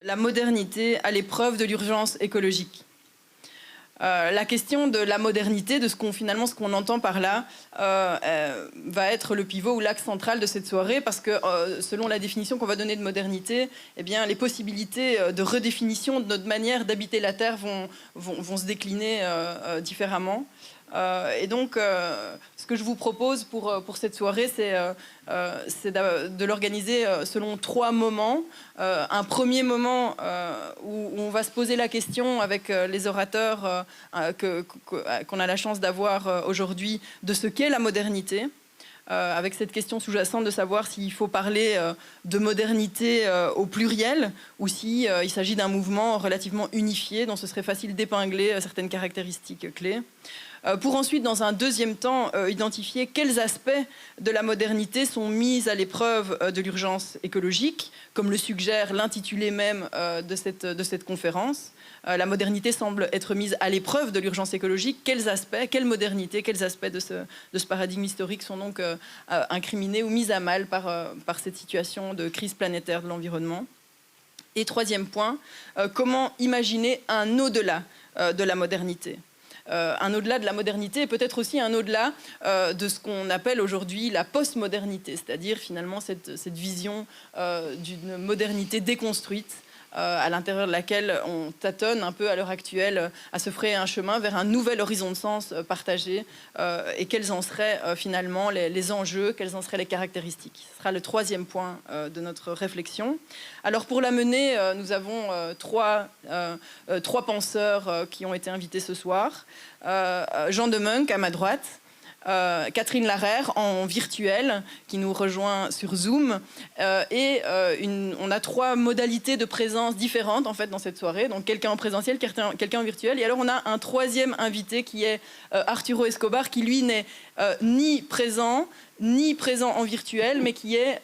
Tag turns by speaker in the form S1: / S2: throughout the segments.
S1: La modernité à l'épreuve de l'urgence écologique. La question de la modernité, de ce qu'on entend par là, va être le pivot ou l'axe central de cette soirée, parce que selon la définition qu'on va donner de modernité, eh bien, les possibilités de redéfinition de notre manière d'habiter la Terre vont se décliner différemment. Et donc, ce que je vous propose pour cette soirée, c'est de l'organiser selon 3 moments. Un premier moment où on va se poser la question avec les orateurs qu'on a la chance d'avoir aujourd'hui de ce qu'est la modernité. Avec cette question sous-jacente de savoir s'il faut parler de modernité au pluriel ou s'il s'agit d'un mouvement relativement unifié dont ce serait facile d'épingler certaines caractéristiques clés. Pour ensuite, dans un deuxième temps, identifier quels aspects de la modernité sont mis à l'épreuve de l'urgence écologique, comme le suggère l'intitulé même de cette conférence. La modernité semble être mise à l'épreuve de l'urgence écologique. Quels aspects, quelle modernité, quels aspects de ce paradigme historique sont donc incriminés ou mis à mal par cette situation de crise planétaire de l'environnement? Et troisième point, comment imaginer un au-delà de la modernité? Un au-delà de la modernité et peut-être aussi un au-delà de ce qu'on appelle aujourd'hui la postmodernité, c'est-à-dire finalement cette vision d'une modernité déconstruite à l'intérieur de laquelle on tâtonne un peu à l'heure actuelle à se frayer un chemin vers un nouvel horizon de sens partagé et quels en seraient finalement les enjeux, quelles en seraient les caractéristiques. Ce sera le troisième point de notre réflexion. Alors pour la mener, nous avons trois penseurs qui ont été invités ce soir. Jean Demunck à ma droite, Catherine Larère en virtuel qui nous rejoint sur Zoom et on a 3 modalités de présence différentes en fait dans cette soirée, donc quelqu'un en présentiel, quelqu'un en virtuel, et alors on a un troisième invité qui est Arturo Escobar qui lui n'est ni présent en virtuel mais qui est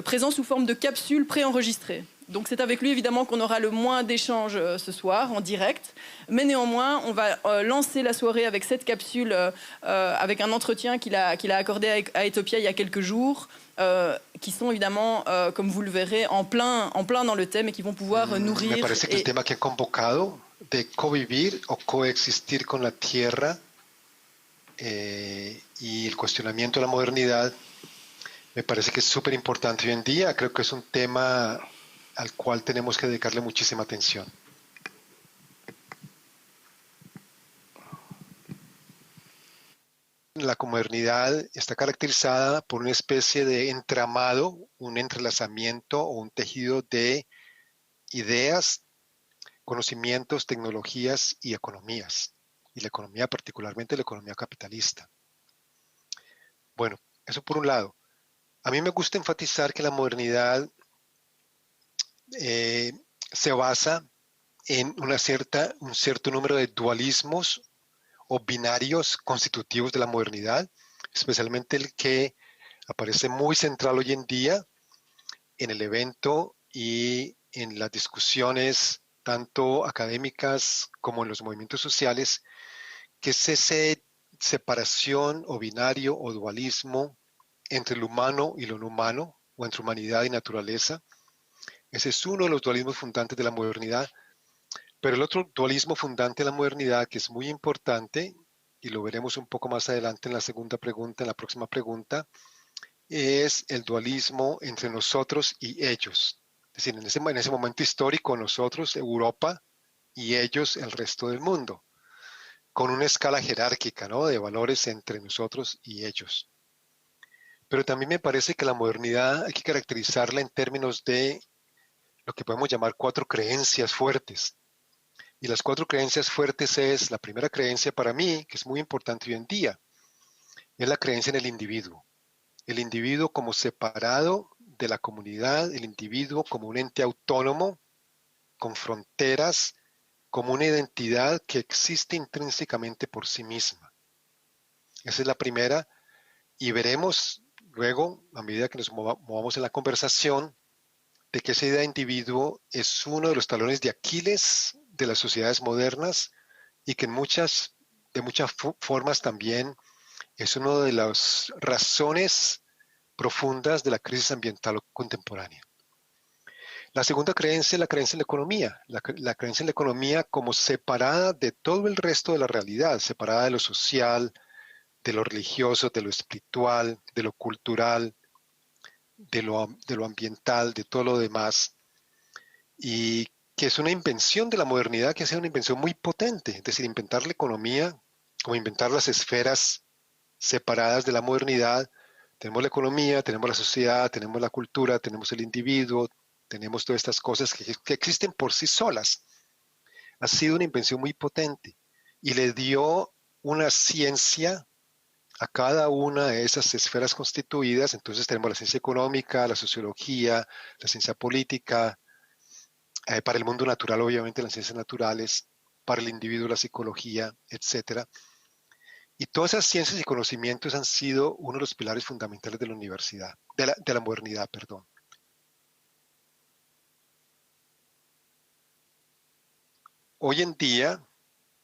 S1: présent sous forme de capsule préenregistrée. Donc c'est avec lui évidemment qu'on aura le moins d'échanges ce soir en direct, mais néanmoins on va lancer la soirée avec cette capsule, avec un entretien qu'il a accordé à Ethiopia il y a quelques jours, qui sont évidemment, comme vous le verrez, en plein dans le thème et qui vont pouvoir nourrir.
S2: Me parece que el tema que han convocado de convivir o coexistir con la tierra y el cuestionamiento de la modernidad me parece que es súper importante hoy en día. Creo que es un tema al cual tenemos que dedicarle muchísima atención. La modernidad está caracterizada por una especie de entramado, un entrelazamiento o un tejido de ideas, conocimientos, tecnologías y economías. Y la economía, particularmente la economía capitalista. Bueno, eso por un lado. A mí me gusta enfatizar que la modernidad se basa en un cierto número de dualismos o binarios constitutivos de la modernidad, especialmente el que aparece muy central hoy en día en el evento y en las discusiones tanto académicas como en los movimientos sociales, que es esa separación o binario o dualismo entre lo humano y lo no humano, o entre humanidad y naturaleza. Ese es uno de los dualismos fundantes de la modernidad. Pero el otro dualismo fundante de la modernidad, que es muy importante, y lo veremos un poco más adelante en la segunda pregunta, en la próxima pregunta, es el dualismo entre nosotros y ellos. Es decir, en ese momento histórico, nosotros, Europa, y ellos, el resto del mundo, con una escala jerárquica, ¿no?, de valores entre nosotros y ellos. Pero también me parece que la modernidad hay que caracterizarla en términos de lo que podemos llamar 4 creencias fuertes. Y las 4 creencias fuertes es, la primera creencia para mí, que es muy importante hoy en día, es la creencia en el individuo. El individuo como separado de la comunidad, el individuo como un ente autónomo, con fronteras, como una identidad que existe intrínsecamente por sí misma. Esa es la primera, y veremos luego, a medida que nos movamos en la conversación, de que esa idea de individuo es uno de los talones de Aquiles de las sociedades modernas y que de muchas formas también es una de las razones profundas de la crisis ambiental contemporánea. La segunda creencia es la creencia en la economía, la creencia en la economía como separada de todo el resto de la realidad, separada de lo social, de lo religioso, de lo espiritual, de lo cultural, de lo ambiental, de todo lo demás, y que es una invención de la modernidad que ha sido una invención muy potente, es decir, inventar la economía, como inventar las esferas separadas de la modernidad. Tenemos la economía, tenemos la sociedad, tenemos la cultura, tenemos el individuo, tenemos todas estas cosas que existen por sí solas. Ha sido una invención muy potente y le dio una ciencia a cada una de esas esferas constituidas. Entonces tenemos la ciencia económica, la sociología, la ciencia política, para el mundo natural obviamente las ciencias naturales, para el individuo la psicología, etcétera. Y todas esas ciencias y conocimientos han sido uno de los pilares fundamentales de la universidad, de la modernidad, perdón. Hoy en día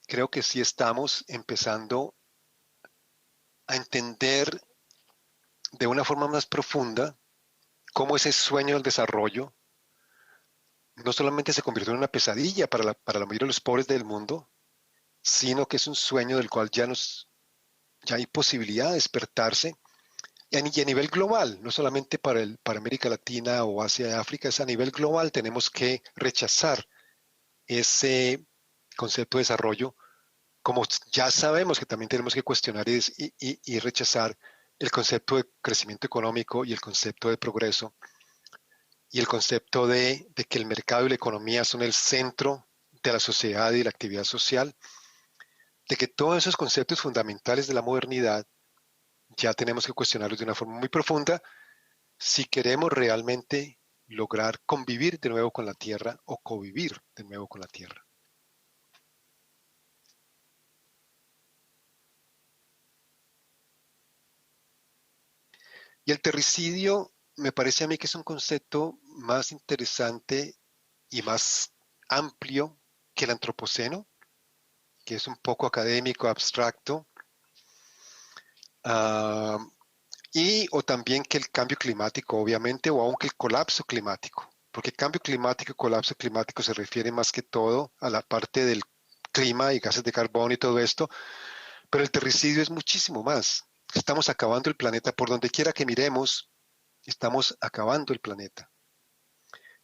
S2: creo que sí estamos empezando a entender de una forma más profunda cómo ese sueño del desarrollo no solamente se convirtió en una pesadilla para la mayoría de los pobres del mundo, sino que es un sueño del cual ya hay posibilidad de despertarse, y a nivel global, no solamente para América Latina o Asia y África, es a nivel global. Tenemos que rechazar ese concepto de desarrollo, como ya sabemos que también tenemos que cuestionar y rechazar el concepto de crecimiento económico y el concepto de progreso y el concepto de que el mercado y la economía son el centro de la sociedad y la actividad social, de que todos esos conceptos fundamentales de la modernidad ya tenemos que cuestionarlos de una forma muy profunda si queremos realmente lograr convivir de nuevo con la Tierra o convivir de nuevo con la Tierra. Y el terricidio me parece a mí que es un concepto más interesante y más amplio que el antropoceno, que es un poco académico, abstracto, o también que el cambio climático, obviamente, o aunque el colapso climático, porque cambio climático y colapso climático se refiere más que todo a la parte del clima y gases de carbono y todo esto, pero el terricidio es muchísimo más. Estamos acabando el planeta por donde quiera que miremos, estamos acabando el planeta.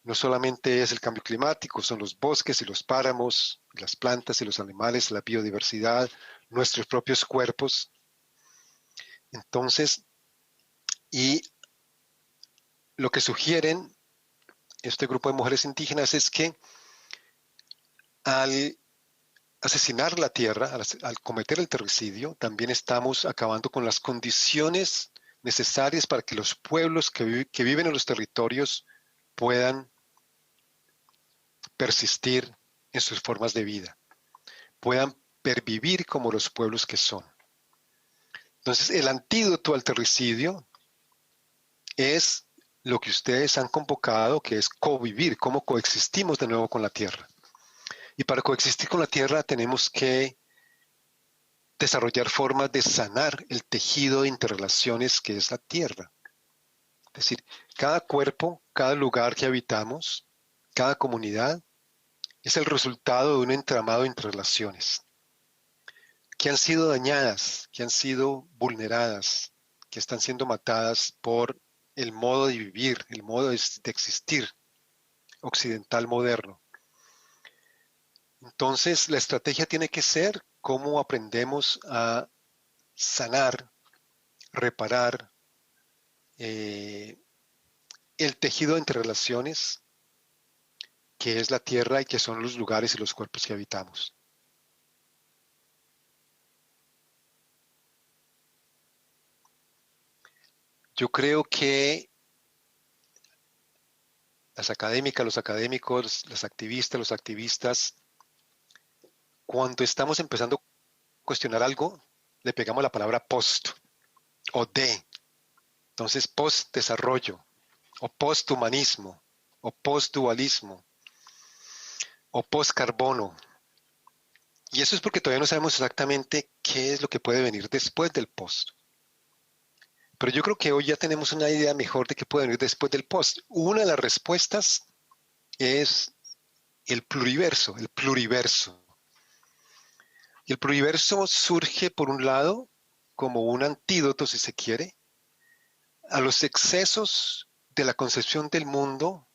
S2: No solamente es el cambio climático, son los bosques y los páramos, las plantas y los animales, la biodiversidad, nuestros propios cuerpos. Entonces, y lo que sugieren este grupo de mujeres indígenas es que al asesinar la tierra, al cometer el terricidio, también estamos acabando con las condiciones necesarias para que los pueblos que viven en los territorios puedan persistir en sus formas de vida, puedan pervivir como los pueblos que son. Entonces, el antídoto al terricidio es lo que ustedes han convocado, que es convivir, cómo coexistimos de nuevo con la tierra. Y para coexistir con la tierra tenemos que desarrollar formas de sanar el tejido de interrelaciones que es la tierra. Es decir, cada cuerpo, cada lugar que habitamos, cada comunidad, es el resultado de un entramado de interrelaciones que han sido dañadas, que han sido vulneradas, que están siendo matadas por el modo de vivir, el modo de existir occidental moderno. Entonces, la estrategia tiene que ser cómo aprendemos a sanar, reparar el tejido de interrelaciones que es la tierra y que son los lugares y los cuerpos que habitamos. Yo creo que las académicas, los académicos, las activistas, los activistas, cuando estamos empezando a cuestionar algo, le pegamos la palabra post o de. Entonces, post-desarrollo o post-humanismo o post-dualismo o post-carbono. Y eso es porque todavía no sabemos exactamente qué es lo que puede venir después del post. Pero yo creo que hoy ya tenemos una idea mejor de qué puede venir después del post. Una de las respuestas es el pluriverso, el pluriverso. Y el pluriverso surge, por un lado, como un antídoto, si se quiere, a los excesos de la concepción del mundo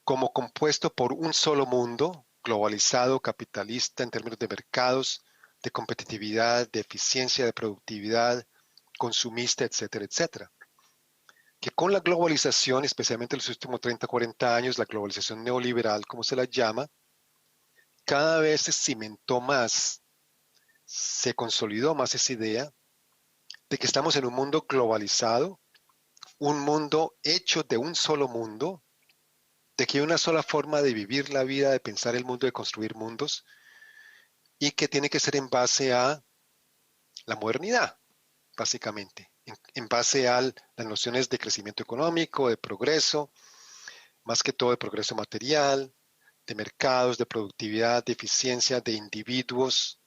S2: como compuesto por un solo mundo, globalizado, capitalista en términos de mercados, de competitividad, de eficiencia, de productividad, consumista, etcétera, etcétera. Que con la globalización, especialmente en los últimos 30, 40 años, la globalización neoliberal, como se la llama, cada vez se cimentó más, se consolidó más esa idea de que estamos en un mundo globalizado, un mundo hecho de un solo mundo, de que hay una sola forma de vivir la vida, de pensar el mundo, de construir mundos, y que tiene que ser en base a la modernidad, básicamente, en base a las nociones de crecimiento económico, de progreso, más que todo de progreso material, de mercados, de productividad, de eficiencia, de individuos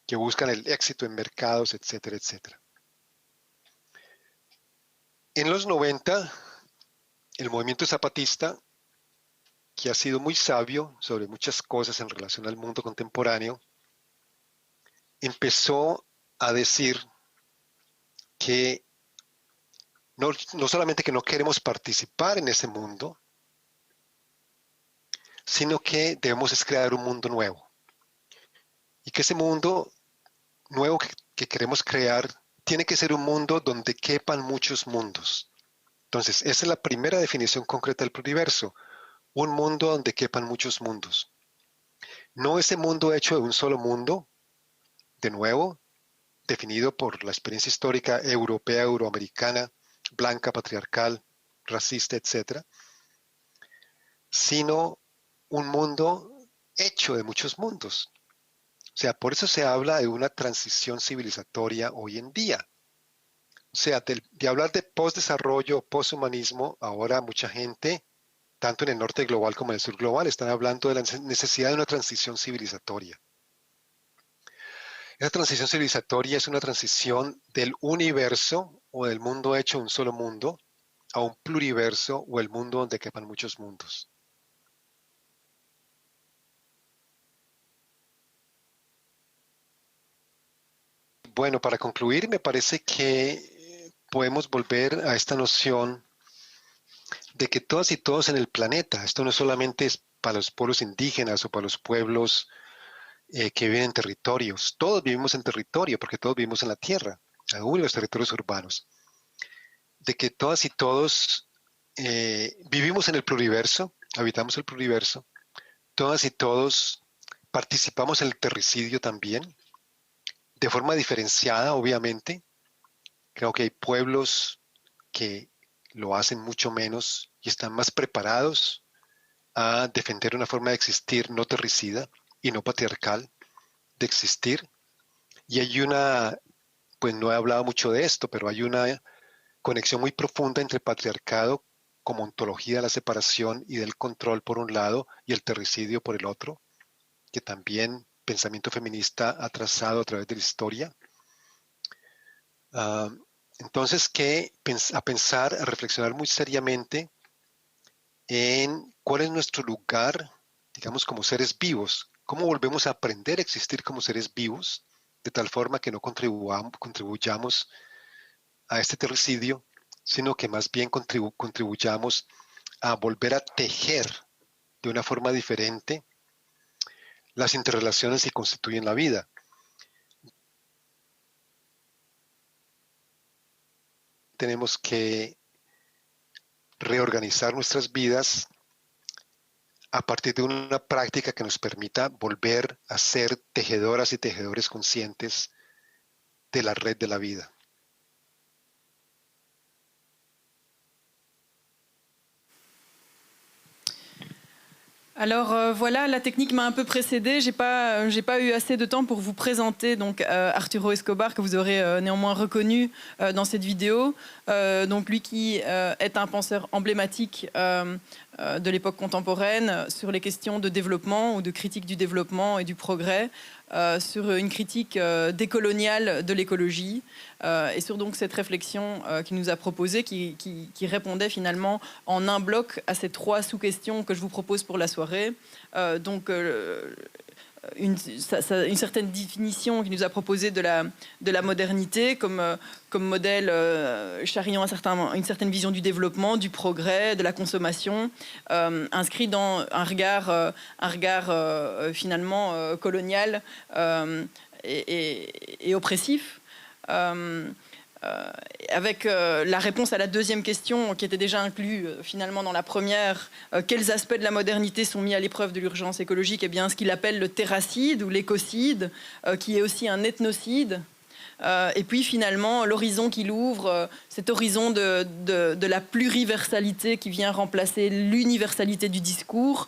S2: que buscan el éxito en mercados, etcétera, etcétera. En los 90, el movimiento zapatista, que ha sido muy sabio sobre muchas cosas en relación al mundo contemporáneo, empezó a decir que no solamente que no queremos participar en ese mundo, sino que debemos crear un mundo nuevo. Y que ese mundo nuevo que queremos crear tiene que ser un mundo donde quepan muchos mundos. Entonces, esa es la primera definición concreta del pluriverso. Un mundo donde quepan muchos mundos. No ese mundo hecho de un solo mundo, de nuevo, definido por la experiencia histórica europea, euroamericana, blanca, patriarcal, racista, etc., sino un mundo hecho de muchos mundos. O sea, por eso se habla de una transición civilizatoria hoy en día. O sea, de hablar de postdesarrollo, posthumanismo, ahora mucha gente, tanto en el norte global como en el sur global, están hablando de la necesidad de una transición civilizatoria. Esa transición civilizatoria es una transición del universo o del mundo hecho un solo mundo a un pluriverso o el mundo donde quepan muchos mundos. Bueno, para concluir, me parece que podemos volver a esta noción de que todas y todos en el planeta, esto no solamente es para los pueblos indígenas o para los pueblos que viven en territorios, todos vivimos en territorio porque todos vivimos en la tierra, aún en los territorios urbanos, de que todas y todos vivimos en el pluriverso, habitamos el pluriverso, todas y todos participamos en el terricidio también, de forma diferenciada, obviamente. Creo que hay pueblos que lo hacen mucho menos y están más preparados a defender una forma de existir no terricida y no patriarcal de existir. Y hay una, pues no he hablado mucho de esto, pero hay una conexión muy profunda entre patriarcado como ontología de la separación y del control por un lado y el terricidio por el otro, que también pensamiento feminista ha trazado a través de la historia. Entonces, a pensar, a reflexionar muy seriamente en cuál es nuestro lugar, digamos, como seres vivos, cómo volvemos a aprender a existir como seres vivos, de tal forma que no contribuyamos a este terricidio, sino que más bien contribuyamos a volver a tejer de una forma diferente las interrelaciones que constituyen la vida. Tenemos que reorganizar nuestras vidas a partir de una práctica que nos permita volver a ser tejedoras y tejedores conscientes de la red de la vida.
S1: Alors voilà, la technique m'a un peu précédée. J'ai pas eu assez de temps pour vous présenter donc Arturo Escobar, que vous aurez néanmoins reconnu dans cette vidéo. Donc lui qui est un penseur emblématique de l'époque contemporaine sur les questions de développement ou de critique du développement et du progrès. sur une critique décoloniale de l'écologie et sur donc cette réflexion qu'il nous a proposée, qui répondait finalement en un bloc à ces 3 sous-questions que je vous propose pour la soirée. Une certaine définition qu'il nous a proposée de la modernité comme modèle charriant une certaine vision du développement, du progrès, de la consommation, inscrit dans un regard finalement colonial et oppressif. Avec la réponse à la deuxième question qui était déjà inclue finalement dans la première, quels aspects de la modernité sont mis à l'épreuve de l'urgence écologique? Eh bien, ce qu'il appelle le terracide ou l'écocide, qui est aussi un ethnocide. Et puis finalement, l'horizon qu'il ouvre, cet horizon de la pluriversalité qui vient remplacer l'universalité du discours,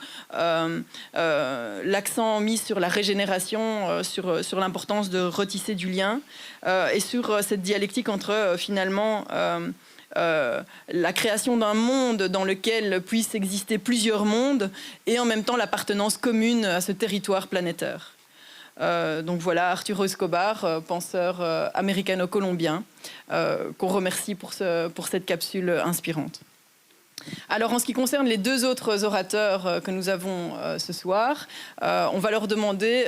S1: l'accent mis sur la régénération, sur l'importance de retisser du lien, et sur cette dialectique entre finalement la création d'un monde dans lequel puissent exister plusieurs mondes et en même temps l'appartenance commune à ce territoire planétaire. Donc voilà, Arturo Escobar, penseur américano-colombien, qu'on remercie pour cette capsule inspirante. Alors en ce qui concerne les 2 autres orateurs que nous avons ce soir, on va leur demander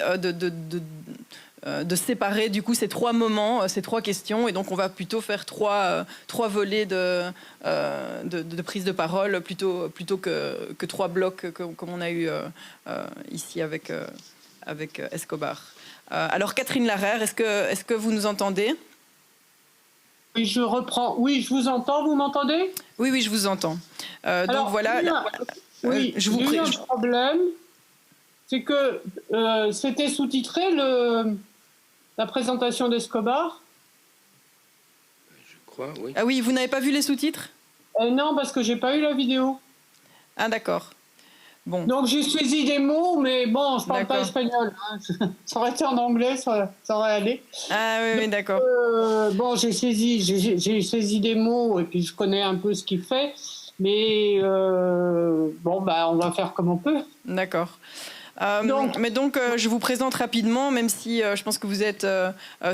S1: de séparer du coup ces 3 moments, ces 3 questions, et donc on va plutôt faire 3 volets de prise de parole plutôt que 3 blocs comme on a eu ici avec Escobar. Alors Catherine Larère, est-ce que vous nous entendez?
S3: Oui, je reprends. Oui, je vous entends. Vous m'entendez?
S1: Oui, je vous entends. Donc voilà.
S3: Oui, j'ai eu un problème. C'est que c'était sous-titré la présentation d'Escobar.
S4: Je crois, oui.
S1: Ah oui, vous n'avez pas vu les sous-titres?
S3: Non, parce que j'ai pas eu la vidéo.
S1: Ah d'accord. Bon.
S3: Donc j'ai saisi des mots, mais bon, je parle pas espagnol. Hein. Ça aurait été en anglais, ça aurait allé.
S1: Ah oui, d'accord.
S3: Bon, j'ai saisi des mots et puis je connais un peu ce qu'il fait, mais bon, bah, on va faire comme on peut.
S1: D'accord. Donc, je vous présente rapidement, même si je pense que vous êtes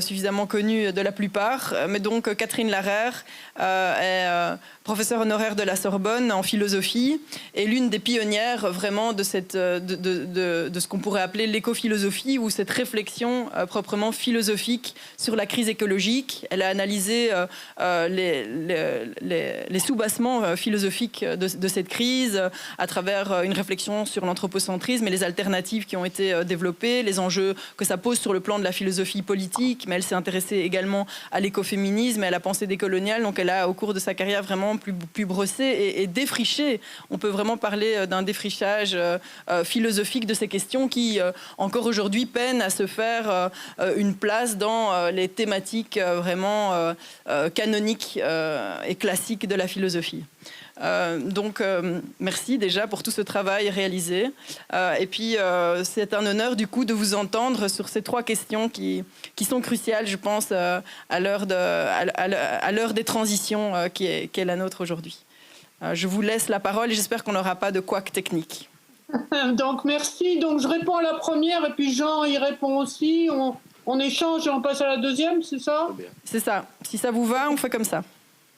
S1: suffisamment connus de la plupart. Mais donc, Catherine Larère est professeure honoraire de la Sorbonne en philosophie et l'une des pionnières vraiment de ce qu'on pourrait appeler l'écophilosophie ou cette réflexion proprement philosophique sur la crise écologique. Elle a analysé les soubassements philosophiques de cette crise à travers une réflexion sur l'anthropocentrisme et les alternatives qui ont été développées, les enjeux que ça pose sur le plan de la philosophie politique, mais elle s'est intéressée également à l'écoféminisme et à la pensée décoloniale. Donc elle a, au cours de sa carrière, vraiment pu brosser et défricher. On peut vraiment parler d'un défrichage philosophique de ces questions qui, encore aujourd'hui, peinent à se faire une place dans les thématiques vraiment canoniques et classiques de la philosophie. Donc merci déjà pour tout ce travail réalisé et puis c'est un honneur du coup de vous entendre sur ces 3 questions qui sont cruciales, je pense, à l'heure des transitions qui est la nôtre aujourd'hui. Je vous laisse la parole et j'espère qu'on n'aura pas de couac technique.
S3: Donc merci, donc je réponds à la première et puis Jean y répond aussi, on échange et on passe à la deuxième, c'est ça?
S1: C'est ça, si ça vous va, on fait comme ça.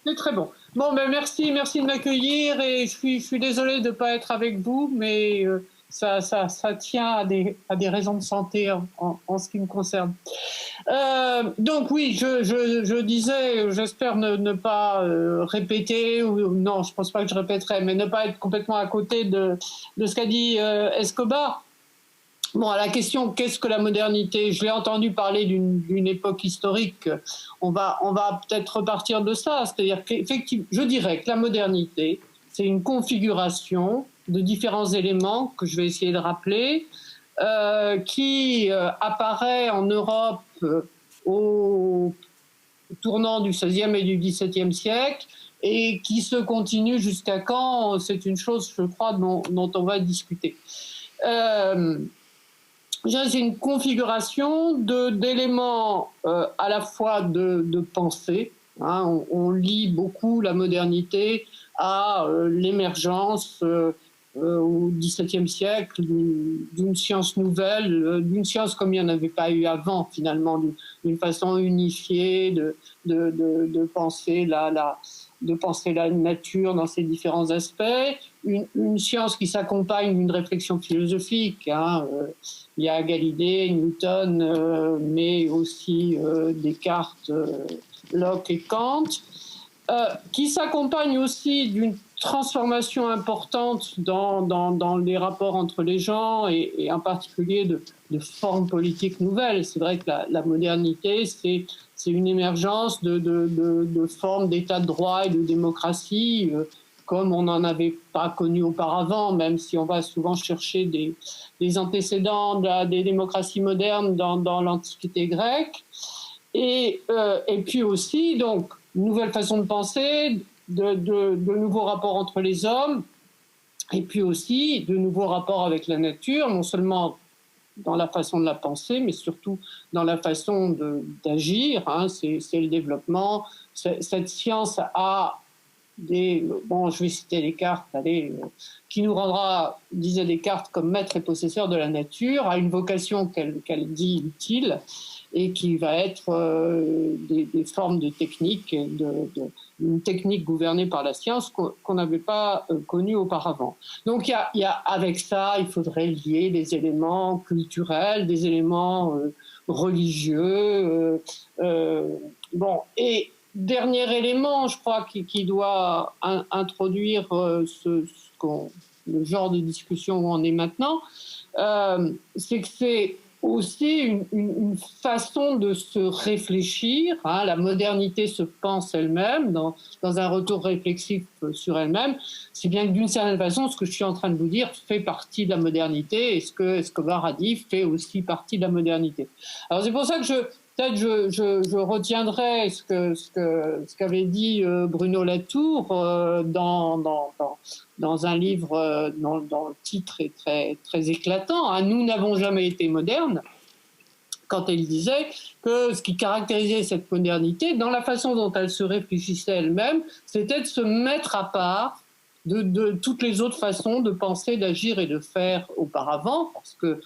S3: C'est très bon. Bon, ben merci de m'accueillir et je suis désolée de ne pas être avec vous, mais ça tient à des raisons de santé en ce qui me concerne. Donc oui, je disais, j'espère ne pas répéter, ou non, je pense pas que je répéterai, mais ne pas être complètement à côté de ce qu'a dit Escobar. Bon, à la question « Qu'est-ce que la modernité ?» Je l'ai entendu parler d'une époque historique. On va peut-être repartir de ça. C'est-à-dire qu'effectivement, je dirais que la modernité, c'est une configuration de différents éléments que je vais essayer de rappeler, qui apparaît en Europe au tournant du XVIe et du XVIIe siècle et qui se continue jusqu'à quand, c'est une chose, je crois, dont on va discuter. C'est une configuration d'éléments à la fois de pensée. Hein, on lie beaucoup la modernité à l'émergence au XVIIe siècle, d'une science nouvelle, d'une science comme il n'y en avait pas eu avant, finalement, d'une façon unifiée de penser de penser la nature dans ses différents aspects, une science qui s'accompagne d'une réflexion philosophique. Il y a Galilée, Newton, mais aussi Descartes, Locke et Kant, qui s'accompagne aussi d'une transformation importante dans les rapports entre les gens et en particulier de formes politiques nouvelles. C'est vrai que la modernité, c'est une émergence de formes d'état de droit et de démocratie comme on n'en avait pas connu auparavant, même si on va souvent chercher des antécédents des démocraties modernes dans l'Antiquité grecque. Et puis aussi, donc, une nouvelle façon de penser, de nouveaux rapports entre les hommes, et puis aussi de nouveaux rapports avec la nature, non seulement dans la façon de la penser, mais surtout dans la façon d'agir. C'est le développement. Cette science a je vais citer Descartes, qui nous rendra, disait Descartes, comme maître et possesseur de la nature, a une vocation qu'elle dit utile, et qui va être des formes de techniques, une technique gouvernée par la science qu'on n'avait pas connue auparavant. Donc avec ça, il faudrait lier des éléments culturels, des éléments religieux. Et dernier élément, je crois, qui doit introduire le genre de discussion où on est maintenant, c'est que c'est aussi une façon de se réfléchir. La modernité se pense elle-même dans un retour réflexif sur elle-même. Si bien que d'une certaine façon, ce que je suis en train de vous dire fait partie de la modernité, et ce que Escobar a dit fait aussi partie de la modernité. Alors c'est pour ça que je retiendrai ce qu'avait dit Bruno Latour dans un livre dont le titre est très, très éclatant, Nous n'avons jamais été modernes, quand elle disait que ce qui caractérisait cette modernité, dans la façon dont elle se réfléchissait elle-même, c'était de se mettre à part de toutes les autres façons de penser, d'agir et de faire auparavant, parce que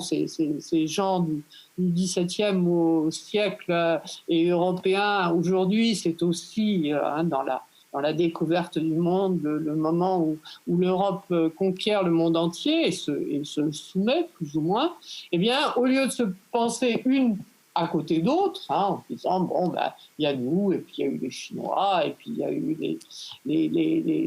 S3: ces gens du XVIIe au siècle et européens aujourd'hui, c'est aussi dans la découverte du monde, le moment où l'Europe conquiert le monde entier et se soumet plus ou moins. Eh bien, au lieu de se penser une à côté d'autres, en disant il y a nous, et puis il y a eu les Chinois, et puis il y a eu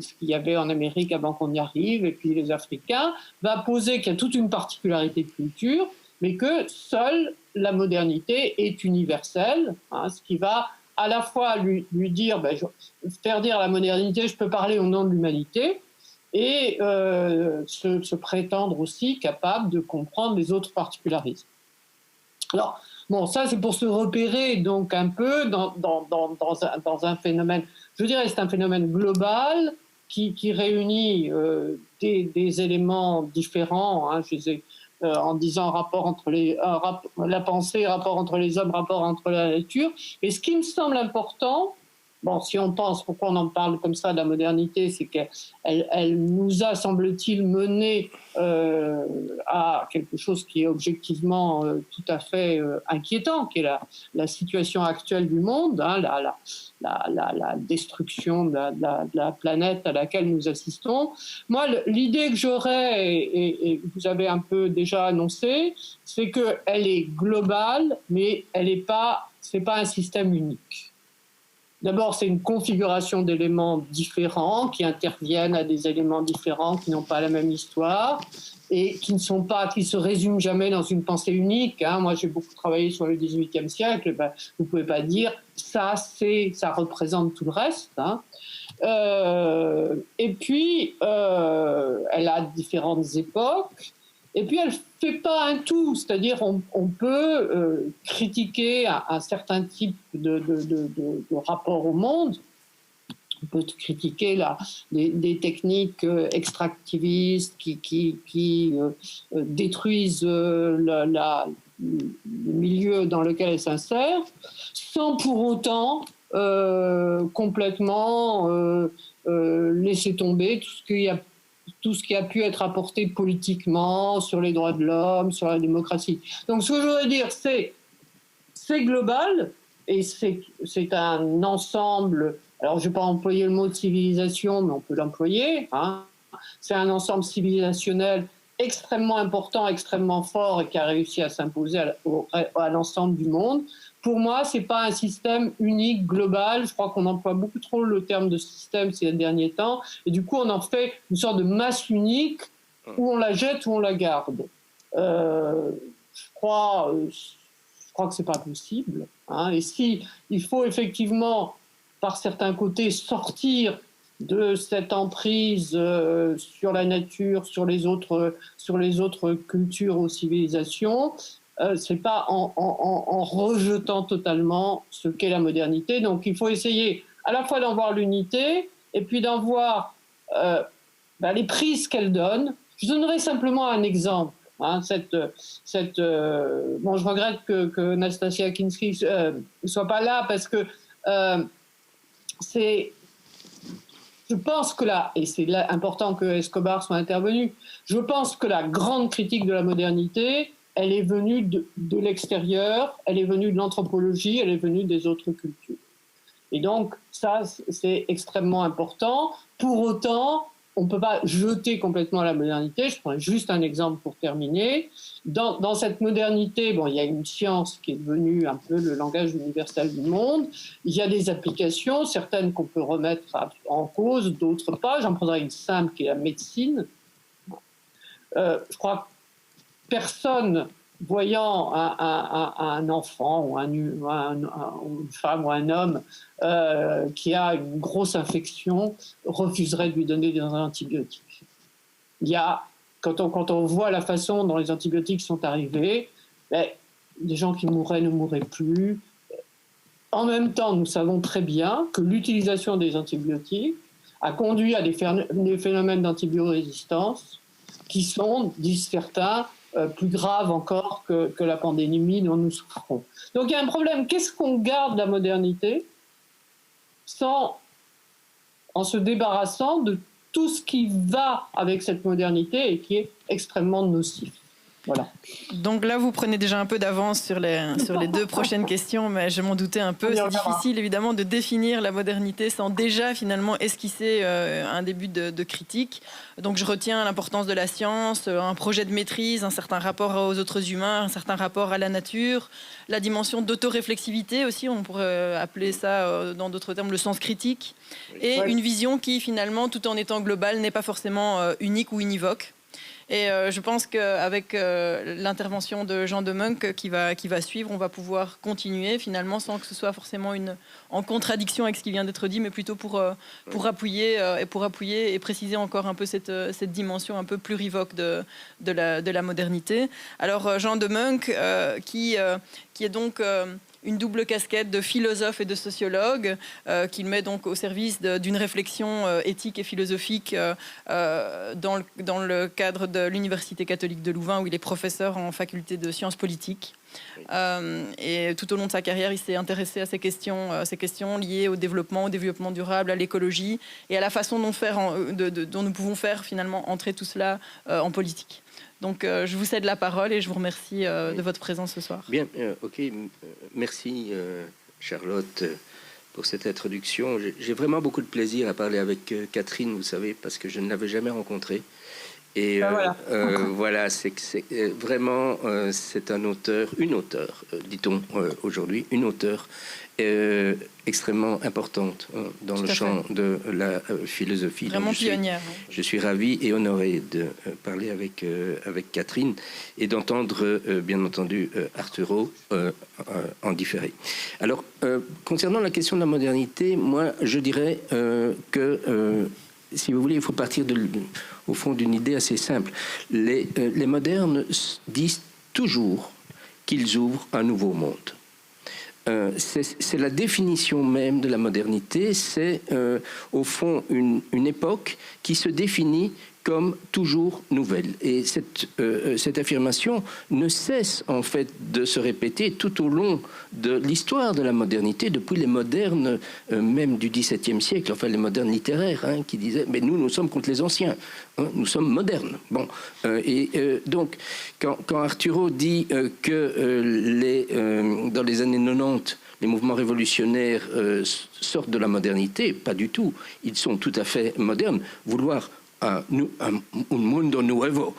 S3: ce qu'il y avait en Amérique avant qu'on y arrive, et puis les Africains, va poser qu'il y a toute une particularité de culture, mais que seule la modernité est universelle, ce qui va à la fois lui dire, faire dire à la modernité, je peux parler au nom de l'humanité, et se prétendre aussi capable de comprendre les autres particularismes. Alors, ça c'est pour se repérer donc un peu dans un phénomène, je dirais c'est un phénomène global qui réunit des éléments différents, je les ai en disant rapport entre la pensée, rapport entre les hommes, rapport entre la nature. Et ce qui me semble important, si on pense, pourquoi on en parle comme ça de la modernité, c'est qu'elle nous a, semble-t-il, mené à quelque chose qui est objectivement tout à fait inquiétant, qui est la situation actuelle du monde, la destruction de la planète à laquelle nous assistons. Moi, l'idée que j'aurais, et vous avez un peu déjà annoncé, c'est qu'elle est globale, mais c'est pas un système unique. D'abord, c'est une configuration d'éléments différents qui interviennent à des éléments différents qui n'ont pas la même histoire et qui se résument jamais dans une pensée unique. Moi, j'ai beaucoup travaillé sur le XVIIIe siècle. Vous pouvez pas dire ça représente tout le reste. Et puis, elle a différentes époques. Et puis, elle fait pas un tout, c'est-à-dire on peut critiquer un certain type de rapport au monde. On peut critiquer des techniques extractivistes qui détruisent le milieu dans lequel elles s'insèrent, sans pour autant complètement laisser tomber tout ce tout ce qui a pu être apporté politiquement sur les droits de l'homme, sur la démocratie. Donc ce que je voudrais dire, c'est global et c'est un ensemble. Alors je ne vais pas employer le mot de civilisation, mais on peut l'employer. Hein. C'est un ensemble civilisationnel extrêmement important, extrêmement fort et qui a réussi à s'imposer à l'ensemble du monde. Pour moi, ce n'est pas un système unique, global. Je crois qu'on emploie beaucoup trop le terme de système ces derniers temps. Et du coup, on en fait une sorte de masse unique où on la jette ou on la garde. Je crois que ce n'est pas possible. Hein. Et si il faut effectivement, par certains côtés, sortir de cette emprise sur la nature, sur les autres cultures ou civilisations, c'est pas en rejetant totalement ce qu'est la modernité. Donc il faut essayer à la fois d'en voir l'unité et puis d'en voir les prises qu'elle donne. Je donnerai simplement un exemple. Hein, je regrette que Nastasia Kinski ne soit pas là parce que je pense que là, et c'est là important que Escobar soit intervenu, je pense que la grande critique de la modernité, elle est venue de l'extérieur, elle est venue de l'anthropologie, elle est venue des autres cultures. Et donc, ça, c'est extrêmement important. Pour autant, on ne peut pas jeter complètement la modernité. Je prends juste un exemple pour terminer. Dans cette modernité, il y a une science qui est devenue un peu le langage universel du monde. Il y a des applications, certaines qu'on peut remettre en cause, d'autres pas. J'en prendrai une simple qui est la médecine. Je crois que personne voyant un enfant ou une femme ou un homme qui a une grosse infection refuserait de lui donner des antibiotiques. Il y a, quand on voit la façon dont les antibiotiques sont arrivés, les gens qui mourraient ne mourraient plus. En même temps, nous savons très bien que l'utilisation des antibiotiques a conduit à des phénomènes d'antibiorésistance qui sont, disent certains, plus grave encore que la pandémie dont nous souffrons. Donc il y a un problème. Qu'est-ce qu'on garde de la modernité en se débarrassant de tout ce qui va avec cette modernité et qui est extrêmement nocif. Voilà.
S1: Donc là, vous prenez déjà un peu d'avance sur les deux prochaines questions, mais je m'en doutais un peu. C'est difficile, évidemment, de définir la modernité sans déjà, finalement, esquisser un début de critique. Donc je retiens l'importance de la science, un projet de maîtrise, un certain rapport aux autres humains, un certain rapport à la nature, la dimension d'autoréflexivité aussi, on pourrait appeler ça, dans d'autres termes, le sens critique, et une vision qui, finalement, tout en étant globale, n'est pas forcément unique ou univoque. Et je pense qu'avec l'intervention de Jean de Muncke qui va suivre, on va pouvoir continuer finalement sans que ce soit forcément en contradiction avec ce qui vient d'être dit, mais plutôt pour appuyer et préciser encore un peu cette dimension un peu plurivoque de la modernité. Alors Jean de Muncke qui est donc une double casquette de philosophe et de sociologue qu'il met donc au service d'une réflexion éthique et philosophique dans le cadre de l'Université catholique de Louvain où il est professeur en faculté de sciences politiques. Et tout au long de sa carrière, il s'est intéressé à ces questions liées au développement durable, à l'écologie et à la façon dont nous pouvons faire finalement entrer tout cela en politique. Donc je vous cède la parole et je vous remercie de votre présence ce soir.
S4: Bien, ok, merci Charlotte pour cette introduction. J'ai vraiment beaucoup de plaisir à parler avec Catherine, vous savez, parce que je ne l'avais jamais rencontrée. Et voilà, c'est vraiment, c'est une auteure, dit-on aujourd'hui, une auteure extrêmement importante dans le champ de la philosophie.
S1: Vraiment pionnière.
S4: Je suis ravi et honoré de parler avec Catherine et d'entendre, bien entendu, Arturo en différé. Alors, concernant la question de la modernité, moi, je dirais que, si vous voulez, il faut partir au fond d'une idée assez simple. Les modernes disent toujours qu'ils ouvrent un nouveau monde. C'est la définition même de la modernité, c'est au fond une époque qui se définit comme toujours nouvelle. Et cette affirmation ne cesse en fait de se répéter tout au long de l'histoire de la modernité, depuis les modernes, même du XVIIe siècle, enfin les modernes littéraires, hein, qui disaient « mais nous sommes contre les anciens, hein, nous sommes modernes ». Bon, donc, quand Arturo dit que dans les années 90, les mouvements révolutionnaires sortent de la modernité, pas du tout. Ils sont tout à fait modernes. Vouloir un mundo nuevo,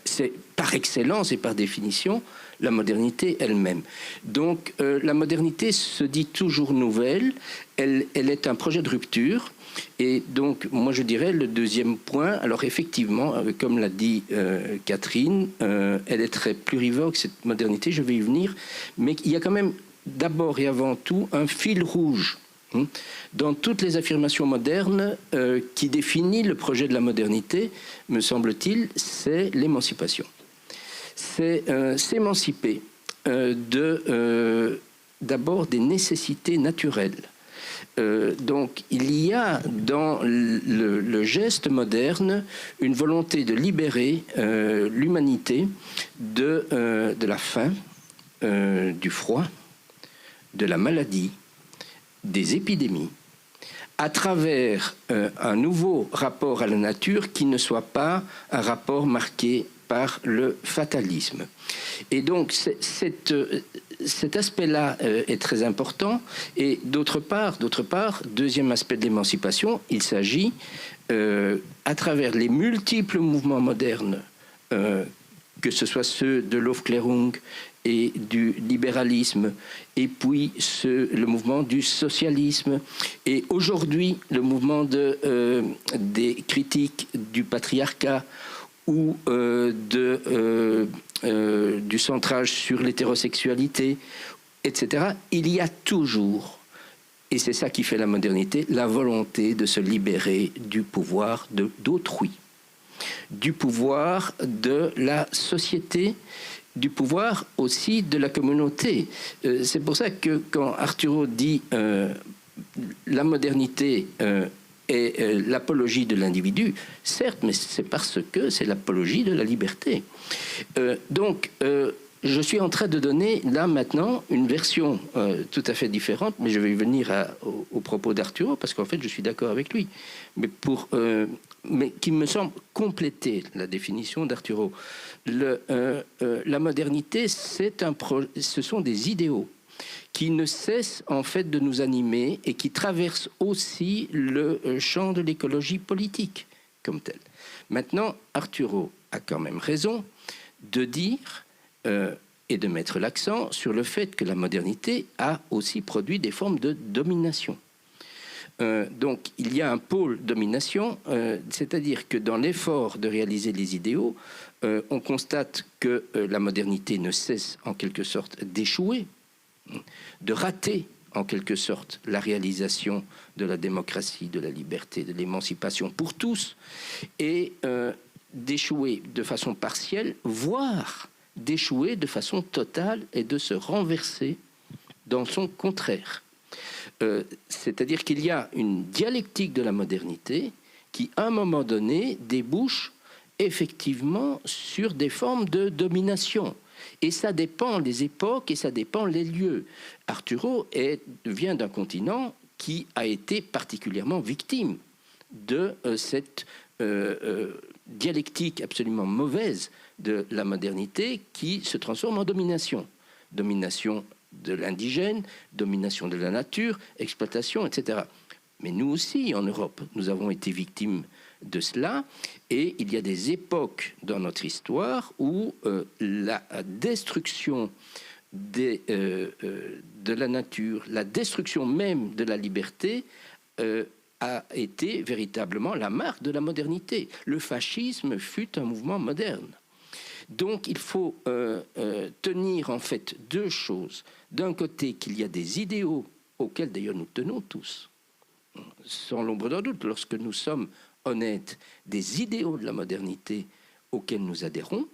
S4: c'est par excellence et par définition la modernité elle-même. Donc la modernité se dit toujours nouvelle, elle est un projet de rupture. Et donc, moi, je dirais le deuxième point, alors effectivement, comme l'a dit Catherine, elle est très plurivoque, cette modernité, je vais y venir, mais il y a quand même d'abord et avant tout un fil rouge dans toutes les affirmations modernes qui définit le projet de la modernité, me semble-t-il, c'est l'émancipation. C'est s'émanciper d'abord des nécessités naturelles. Donc il y a dans le geste moderne une volonté de libérer l'humanité de la faim, du froid, de la maladie, des épidémies, à travers un nouveau rapport à la nature qui ne soit pas un rapport marqué par le fatalisme. Et donc cet aspect-là est très important. Et d'autre part, deuxième aspect de l'émancipation, il s'agit, à travers les multiples mouvements modernes, que ce soit ceux de l'Aufklärung et du libéralisme, et puis le mouvement du socialisme, et aujourd'hui le mouvement des critiques du patriarcat ou du centrage sur l'hétérosexualité, etc. Il y a toujours, et c'est ça qui fait la modernité, la volonté de se libérer du pouvoir d'autrui, du pouvoir de la société, du pouvoir aussi de la communauté. C'est pour ça que quand Arturo dit la modernité est l'apologie de l'individu, certes, mais c'est parce que c'est l'apologie de la liberté. Donc, je suis en train de donner là maintenant une version tout à fait différente, mais je vais y venir au propos d'Arturo, parce qu'en fait je suis d'accord avec lui, mais qui me semble compléter la définition d'Arturo. La modernité, ce sont des idéaux qui ne cessent en fait de nous animer et qui traversent aussi le champ de l'écologie politique comme tel. Maintenant, Arturo a quand même raison de dire et de mettre l'accent sur le fait que la modernité a aussi produit des formes de domination. Donc il y a un pôle domination, c'est-à-dire que dans l'effort de réaliser les idéaux, on constate que la modernité ne cesse en quelque sorte d'échouer, de rater en quelque sorte la réalisation de la démocratie, de la liberté, de l'émancipation pour tous, et d'échouer de façon partielle, voire d'échouer de façon totale et de se renverser dans son contraire. C'est-à-dire qu'il y a une dialectique de la modernité qui, à un moment donné, débouche effectivement sur des formes de domination. Et ça dépend des époques et ça dépend des lieux. Arturo vient d'un continent qui a été particulièrement victime de cette dialectique absolument mauvaise de la modernité qui se transforme en domination. Domination de l'indigène, domination de la nature, exploitation, etc. Mais nous aussi, en Europe, nous avons été victimes de cela, et il y a des époques dans notre histoire où la destruction de la nature, la destruction même de la liberté a été véritablement la marque de la modernité. Le fascisme fut un mouvement moderne. Donc il faut tenir en fait deux choses. D'un côté, qu'il y a des idéaux auxquels d'ailleurs nous tenons tous, sans l'ombre d'un doute, lorsque nous sommes honnêtes, des idéaux de la modernité auxquels nous adhérons,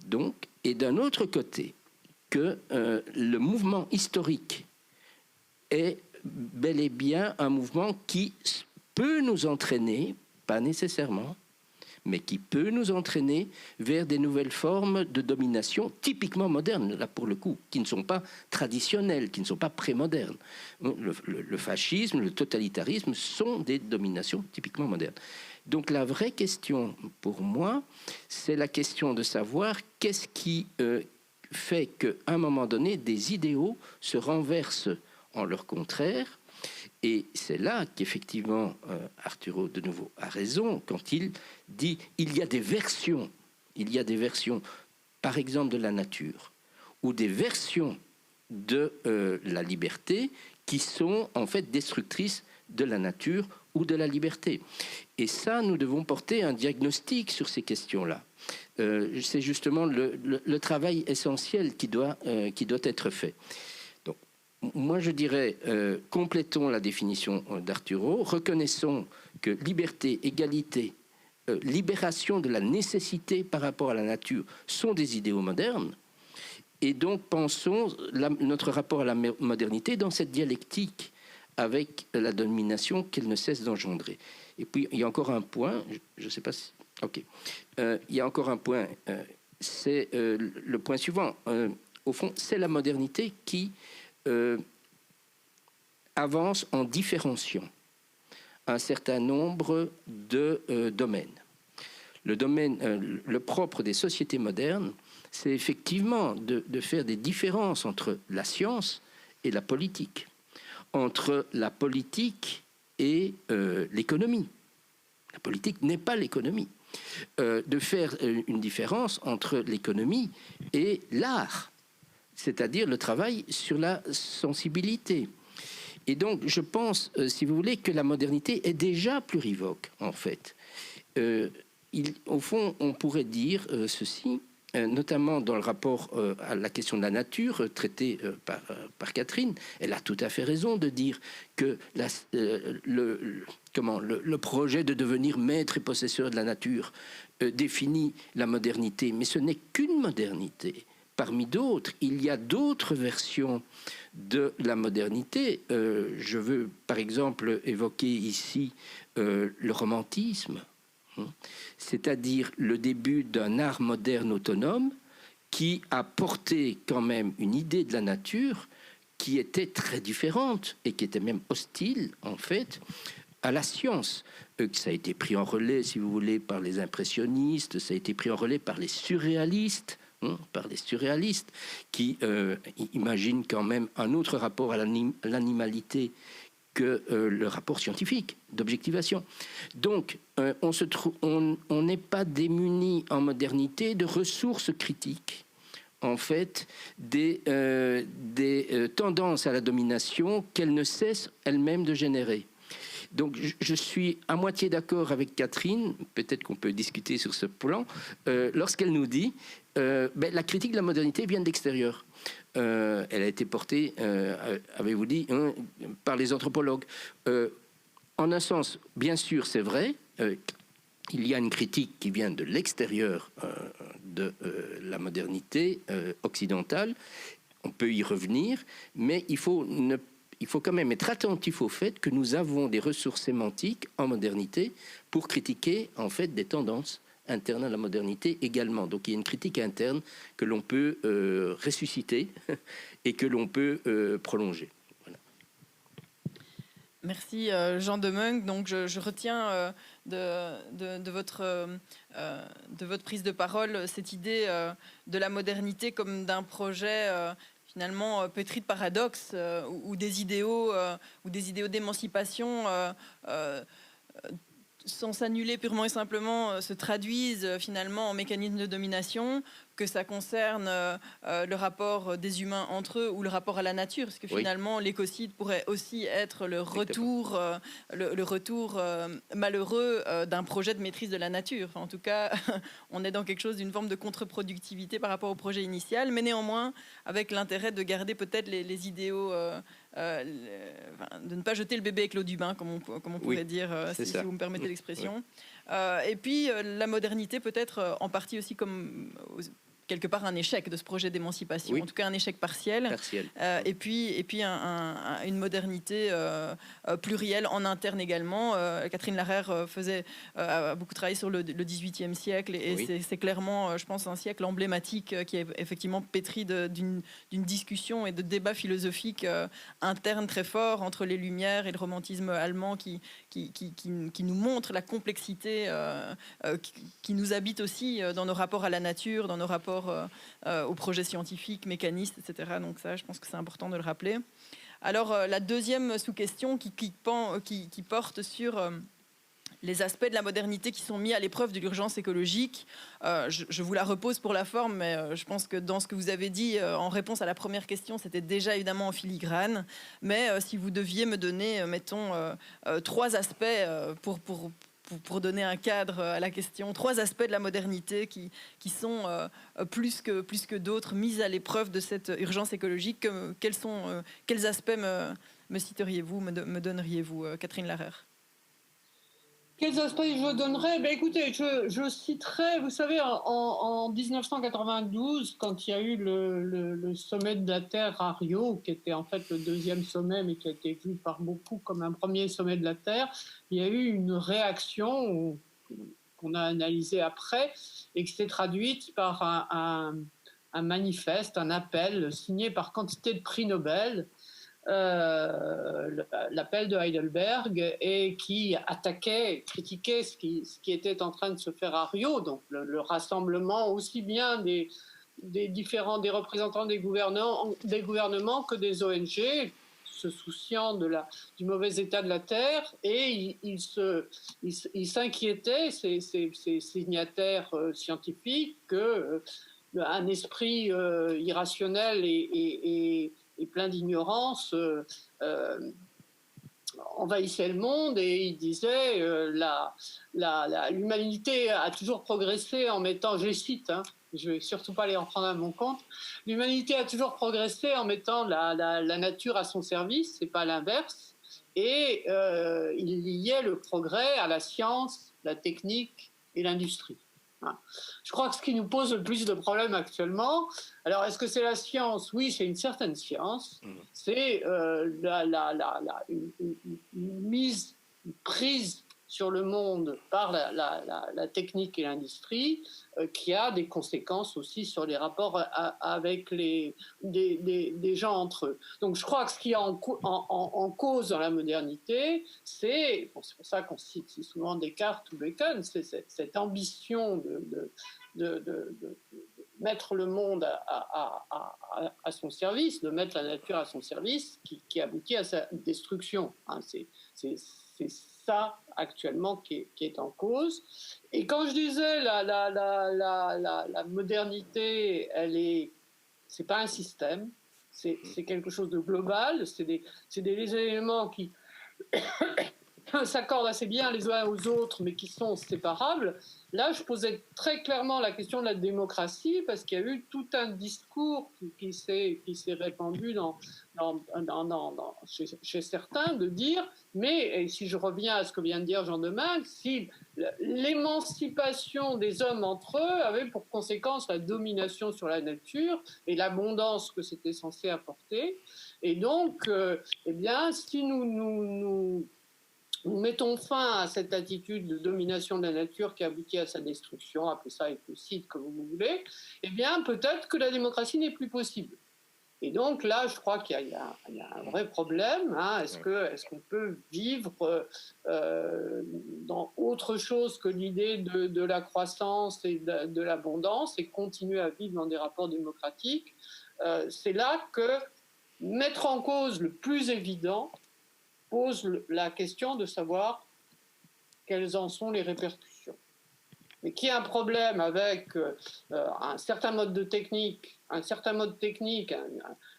S4: donc, et d'un autre côté, que le mouvement historique est bel et bien un mouvement qui peut nous entraîner, pas nécessairement, mais qui peut nous entraîner vers des nouvelles formes de domination typiquement modernes, là pour le coup, qui ne sont pas traditionnelles, qui ne sont pas prémodernes. Le fascisme, le totalitarisme sont des dominations typiquement modernes. Donc la vraie question pour moi, c'est la question de savoir qu'est-ce qui fait qu'à un moment donné, des idéaux se renversent en leur contraire. Et c'est là qu'effectivement Arturo de nouveau a raison quand il dit il y a des versions, par exemple de la nature, ou des versions de la liberté qui sont en fait destructrices de la nature ou de la liberté. Et ça, nous devons porter un diagnostic sur ces questions-là. C'est justement le travail essentiel qui doit être fait. Donc, moi, je dirais, complétons la définition d'Arturo, reconnaissons que liberté, égalité, libération de la nécessité par rapport à la nature sont des idéaux modernes. Et donc, pensons notre rapport à la modernité dans cette dialectique avec la domination qu'elle ne cesse d'engendrer. Et puis, il y a encore un point, je ne sais pas si... Ok. Il y a encore un point, c'est le point suivant. Au fond, c'est la modernité qui avance en différenciant un certain nombre de domaines. Le propre des sociétés modernes, c'est effectivement de faire des différences entre la science et la politique, entre la politique et l'économie. La politique n'est pas l'économie. De faire une différence entre l'économie et l'art, c'est-à-dire le travail sur la sensibilité. Et donc, je pense, si vous voulez, que la modernité est déjà plurivoque, en fait. Au fond, on pourrait dire ceci, notamment dans le rapport à la question de la nature traité par Catherine. Elle a tout à fait raison de dire que le projet de devenir maître et possesseur de la nature définit la modernité, mais ce n'est qu'une modernité. Parmi d'autres, il y a d'autres versions de la modernité. Je veux par exemple évoquer ici le romantisme, c'est-à-dire le début d'un art moderne autonome qui a porté quand même une idée de la nature qui était très différente et qui était même hostile en fait à la science. Ça a été pris en relais, si vous voulez, par les impressionnistes, ça a été pris en relais par les surréalistes, qui imaginent quand même un autre rapport à l'animalité que le rapport scientifique d'objectivation. Donc, on n'est pas démuni en modernité de ressources critiques, en fait, des tendances à la domination qu'elle ne cesse elle-même de générer. Donc, je suis à moitié d'accord avec Catherine, peut-être qu'on peut discuter sur ce plan, lorsqu'elle nous dit la critique de la modernité vient de l'extérieur. Elle a été portée, avez-vous dit, par les anthropologues. En un sens, bien sûr, c'est vrai, il y a une critique qui vient de l'extérieur de la modernité occidentale. On peut y revenir, mais il faut quand même être attentif au fait que nous avons des ressources sémantiques en modernité pour critiquer en fait des tendances interne à la modernité également. Donc il y a une critique interne que l'on peut ressusciter et que l'on peut prolonger. Voilà.
S1: Merci Jean Demeung. Donc je retiens de votre prise de parole cette idée de la modernité comme d'un projet finalement pétri de paradoxes ou des idéaux d'émancipation sans s'annuler purement et simplement, se traduisent finalement en mécanismes de domination, que ça concerne le rapport des humains entre eux ou le rapport à la nature, parce que finalement l'écocide pourrait aussi être le retour, malheureux d'un projet de maîtrise de la nature. Enfin, en tout cas, on est dans quelque chose d'une forme de contre-productivité par rapport au projet initial, mais néanmoins avec l'intérêt de garder peut-être les idéaux, de ne pas jeter le bébé avec l'eau du bain, comme on pourrait dire, si vous me permettez l'expression. Et puis la modernité peut-être en partie aussi comme quelque part un échec de ce projet d'émancipation,
S4: Oui.
S1: en tout cas un échec partiel. Et puis une modernité plurielle en interne également. Catherine Larère a beaucoup travaillé sur le XVIIIe siècle et
S4: Oui.
S1: c'est clairement, je pense, un siècle emblématique qui est effectivement pétri d'une discussion et de débats philosophiques internes très forts entre les Lumières et le romantisme allemand qui nous montre la complexité qui nous habite aussi dans nos rapports à la nature, dans nos rapports aux projets scientifiques, mécanistes, etc. Donc ça, je pense que c'est important de le rappeler. Alors, la deuxième sous-question qui porte sur les aspects de la modernité qui sont mis à l'épreuve de l'urgence écologique. Je vous la repose pour la forme, mais je pense que dans ce que vous avez dit en réponse à la première question, c'était déjà évidemment en filigrane. Mais si vous deviez me donner, mettons, 3 aspects pour donner un cadre à la question, 3 aspects de la modernité qui sont plus que d'autres mis à l'épreuve de cette urgence écologique, quels aspects me citeriez-vous, me donneriez-vous, Catherine Larère?
S3: Quels aspects je donnerais? Écoutez, je citerai, vous savez, en 1992, quand il y a eu le sommet de la Terre à Rio, qui était en fait le 2e sommet, mais qui a été vu par beaucoup comme un premier sommet de la Terre, il y a eu une réaction qu'on a analysée après et qui s'est traduite par un manifeste, un appel signé par quantité de prix Nobel, l'appel de Heidelberg, et qui critiquait ce qui était en train de se faire à Rio, donc le rassemblement aussi bien des représentants des gouvernements que des ONG, se souciant du mauvais état de la Terre, et ils s'inquiétaient, ces signataires scientifiques, qu'un esprit irrationnel et plein d'ignorance envahissait le monde, et il disait l'humanité a toujours progressé en mettant, je cite, je vais surtout pas les reprendre à mon compte, l'humanité a toujours progressé en mettant la nature à son service, c'est pas l'inverse, et il liait le progrès à la science, la technique et l'industrie. Je crois que ce qui nous pose le plus de problèmes actuellement, alors est-ce que c'est la science? Oui, c'est une certaine science. C'est une prise sur le monde par la technique et l'industrie qui a des conséquences aussi sur les rapports avec des gens entre eux. Donc je crois que ce qui est en cause dans la modernité, c'est pour ça qu'on cite si souvent Descartes ou Bacon, c'est cette ambition de mettre le monde à son service, de mettre la nature à son service, qui aboutit à sa destruction. C'est ça actuellement qui est en cause. Et quand je disais la modernité, c'est pas un système, c'est quelque chose de global, c'est des éléments qui s'accordent assez bien les uns aux autres, mais qui sont séparables. Là, je posais très clairement la question de la démocratie, parce qu'il y a eu tout un discours qui s'est répandu chez certains, de dire, mais et si je reviens à ce que vient de dire Jean Demeung, si l'émancipation des hommes entre eux avait pour conséquence la domination sur la nature et l'abondance que c'était censé apporter, et donc, eh bien, si nous mettons fin à cette attitude de domination de la nature qui aboutit à sa destruction, appelez ça écocide comme vous voulez, eh bien peut-être que la démocratie n'est plus possible. Et donc là, je crois qu'il y a un vrai problème. Est-ce qu'on peut vivre dans autre chose que l'idée de la croissance et de l'abondance et continuer à vivre dans des rapports démocratiques? C'est là que mettre en cause le plus évident pose la question de savoir quelles en sont les répercussions. Mais qu'il y a un problème avec un certain mode technique,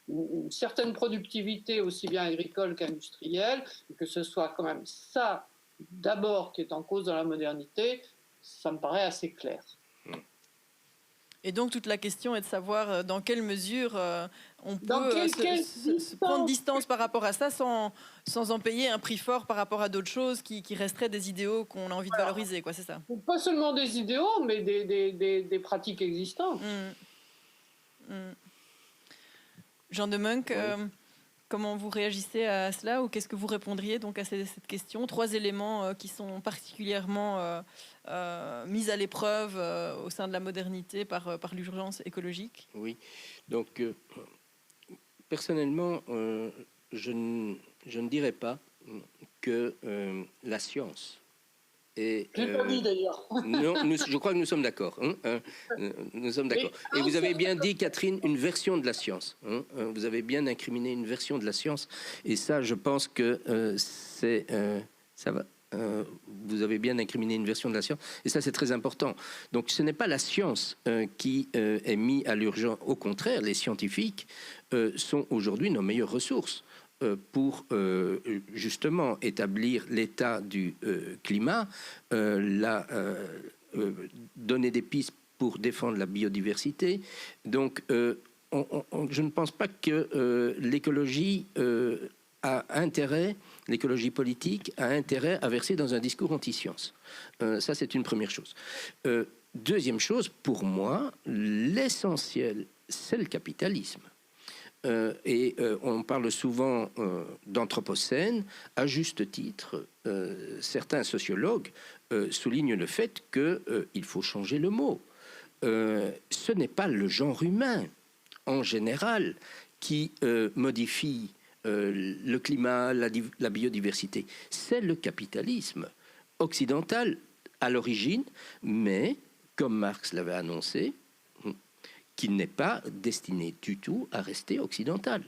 S3: une certaine productivité aussi bien agricole qu'industrielle, et que ce soit quand même ça d'abord qui est en cause dans la modernité, ça me paraît assez clair.
S1: Et donc toute la question est de savoir dans quelle mesure on peut se prendre distance par rapport à ça sans en payer un prix fort par rapport à d'autres choses qui resteraient des idéaux qu'on a envie de valoriser, quoi, c'est ça?
S3: Pas seulement des idéaux, mais des pratiques existantes.
S1: Jean de Muncq, comment vous réagissez à cela, ou qu'est-ce que vous répondriez donc à cette question? 3 éléments qui sont particulièrement mis à l'épreuve au sein de la modernité par l'urgence écologique.
S4: Oui, donc personnellement, je ne dirais pas que la science est...
S3: Je l'ai pas dit d'ailleurs.
S4: Non, je crois que nous sommes d'accord. Nous sommes d'accord. Et vous avez bien dit, Catherine, une version de la science. Vous avez bien incriminé une version de la science. Et ça, je pense que ça va. Vous avez bien incriminé une version de la science. Et ça, c'est très important. Donc, ce n'est pas la science qui est mise à l'urgence. Au contraire, les scientifiques sont aujourd'hui nos meilleures ressources pour justement établir l'état du climat, donner des pistes pour défendre la biodiversité. Donc, je ne pense pas que l'écologie a intérêt, l'écologie politique a intérêt à verser dans un discours anti-science. Ça, c'est une première chose. Deuxième chose, pour moi, l'essentiel, c'est le capitalisme. On parle souvent d'anthropocène. À juste titre, certains sociologues soulignent le fait qu'il faut changer le mot. Ce n'est pas le genre humain, en général, qui modifie le climat, la biodiversité. C'est le capitalisme occidental à l'origine, mais, comme Marx l'avait annoncé, qui n'est pas destiné du tout à rester occidental.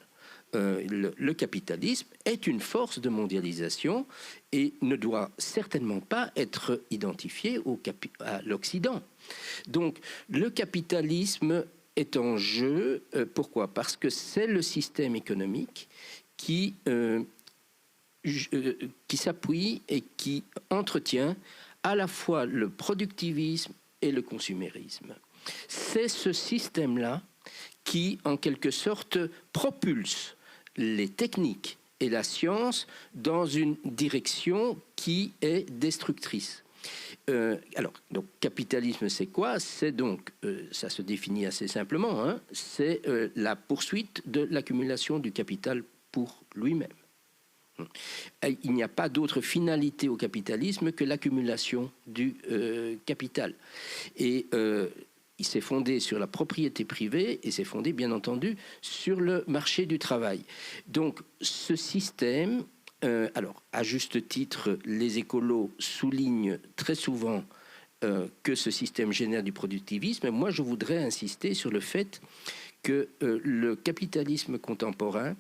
S4: Le capitalisme est une force de mondialisation et ne doit certainement pas être identifié à l'Occident. Donc, le capitalisme est en jeu. Pourquoi? Parce que c'est le système économique qui s'appuie et qui entretient à la fois le productivisme et le consumérisme. C'est ce système-là qui, en quelque sorte, propulse les techniques et la science dans une direction qui est destructrice. Donc, capitalisme, c'est quoi? C'est donc, ça se définit assez simplement, c'est la poursuite de l'accumulation du capital pour lui-même. Il n'y a pas d'autre finalité au capitalisme que l'accumulation du capital. Et il s'est fondé sur la propriété privée et s'est fondé, bien entendu, sur le marché du travail. Donc, ce système, alors, à juste titre, les écolos soulignent très souvent que ce système génère du productivisme. Moi, je voudrais insister sur le fait que le capitalisme contemporain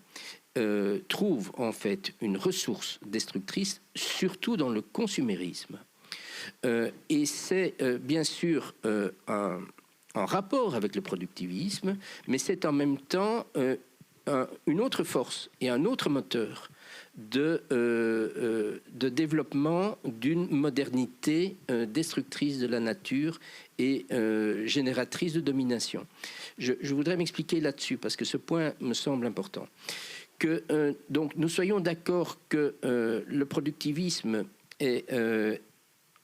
S4: trouve en fait une ressource destructrice, surtout dans le consumérisme. Et c'est bien sûr en rapport avec le productivisme, mais c'est en même temps une autre force et un autre moteur de développement d'une modernité destructrice de la nature et génératrice de domination. Je voudrais m'expliquer là-dessus parce que ce point me semble important. Que donc nous soyons d'accord que le productivisme est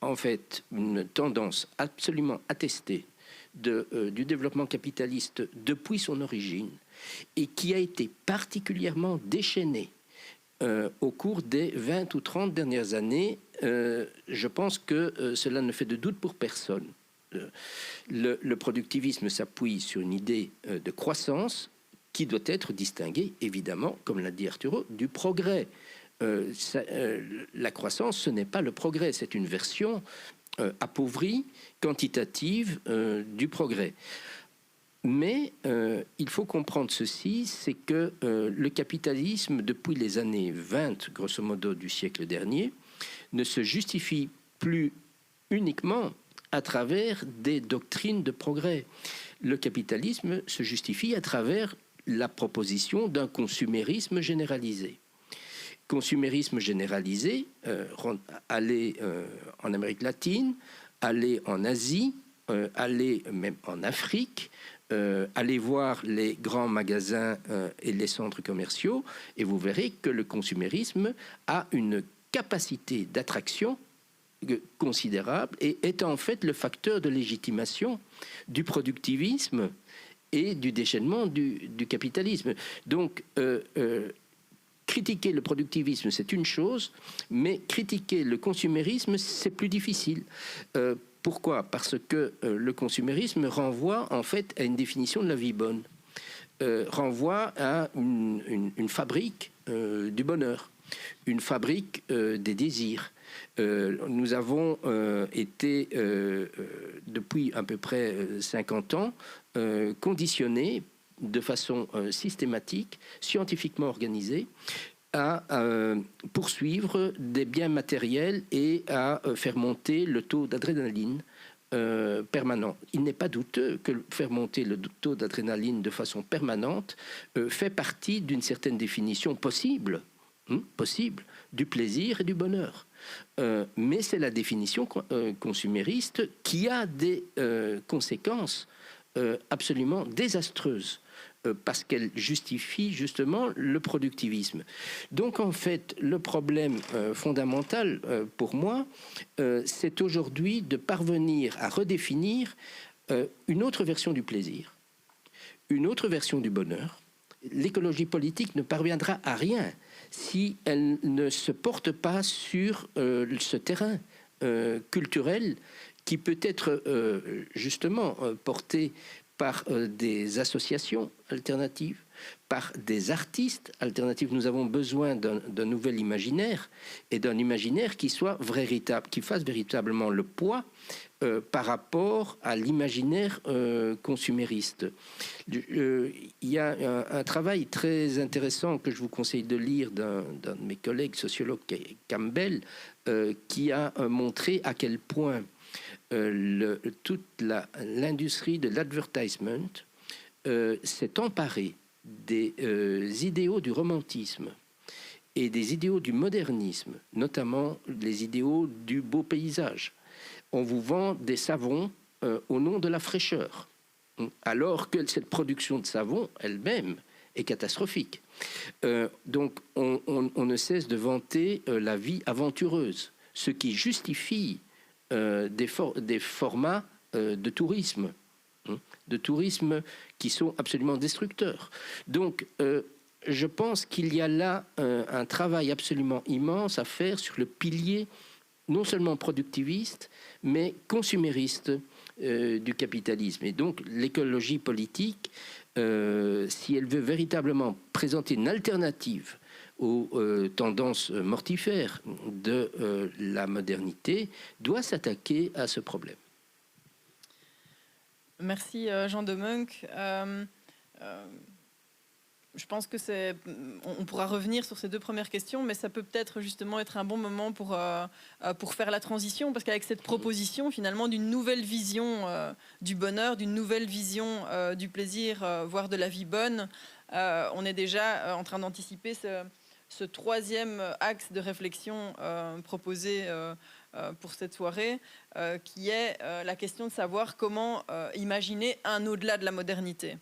S4: en fait une tendance absolument attestée du développement capitaliste depuis son origine et qui a été particulièrement déchaînée au cours des 20 ou 30 dernières années. Je pense que cela ne fait de doute pour personne. Le productivisme s'appuie sur une idée de croissance qui doit être distinguée, évidemment, comme l'a dit Arturo, du progrès. La croissance, ce n'est pas le progrès, c'est une version appauvrie, quantitative du progrès. Mais il faut comprendre ceci, c'est que le capitalisme, depuis les années 20, grosso modo, du siècle dernier, ne se justifie plus uniquement à travers des doctrines de progrès. Le capitalisme se justifie à travers la proposition d'un consumérisme généralisé. Consumérisme généralisé, aller en Amérique latine, aller en Asie, aller même en Afrique, aller voir les grands magasins et les centres commerciaux, et vous verrez que le consumérisme a une capacité d'attraction considérable et est en fait le facteur de légitimation du productivisme et du déchaînement du capitalisme. Donc, critiquer le productivisme, c'est une chose, mais critiquer le consumérisme, c'est plus difficile. Pourquoi ? Parce que le consumérisme renvoie en fait à une définition de la vie bonne, renvoie à une fabrique du bonheur, une fabrique des désirs. Nous avons été, depuis à peu près 50 ans, conditionnés de façon systématique, scientifiquement organisée, à poursuivre des biens matériels et à faire monter le taux d'adrénaline permanent. Il n'est pas douteux que faire monter le taux d'adrénaline de façon permanente fait partie d'une certaine définition possible du plaisir et du bonheur. Mais c'est la définition consumériste qui a des conséquences absolument désastreuses parce qu'elle justifie justement le productivisme. Donc en fait, le problème fondamental pour moi, c'est aujourd'hui de parvenir à redéfinir une autre version du plaisir, une autre version du bonheur. L'écologie politique ne parviendra à rien si elle ne se porte pas sur ce terrain culturel qui peut être justement porté par des associations alternatives, par des artistes alternatifs. Nous avons besoin d'un nouvel imaginaire et d'un imaginaire qui soit véritable, qui fasse véritablement le poids par rapport à l'imaginaire consumériste. Il y a un travail très intéressant que je vous conseille de lire d'un de mes collègues sociologues, Campbell, qui a montré à quel point toute l'industrie de l'advertisement s'est emparée des idéaux du romantisme et des idéaux du modernisme, notamment les idéaux du beau paysage. On vous vend des savons au nom de la fraîcheur, alors que cette production de savon elle-même est catastrophique. Donc on ne cesse de vanter la vie aventureuse, ce qui justifie des formats de tourisme qui sont absolument destructeurs. Donc, je pense qu'il y a là un travail absolument immense à faire sur le pilier non seulement productiviste, mais consumériste du capitalisme. Et donc, l'écologie politique, si elle veut véritablement présenter une alternative aux tendances mortifères de la modernité, doit s'attaquer à ce problème.
S1: Merci Jean Demunck. Je pense que on pourra revenir sur ces deux premières questions, mais ça peut peut-être justement être un bon moment pour faire la transition, parce qu'avec cette proposition finalement d'une nouvelle vision du bonheur, d'une nouvelle vision du plaisir, voire de la vie bonne, on est déjà en train d'anticiper ce troisième axe de réflexion proposé pour cette soirée, qui est la question de savoir comment imaginer un au-delà de la modernité.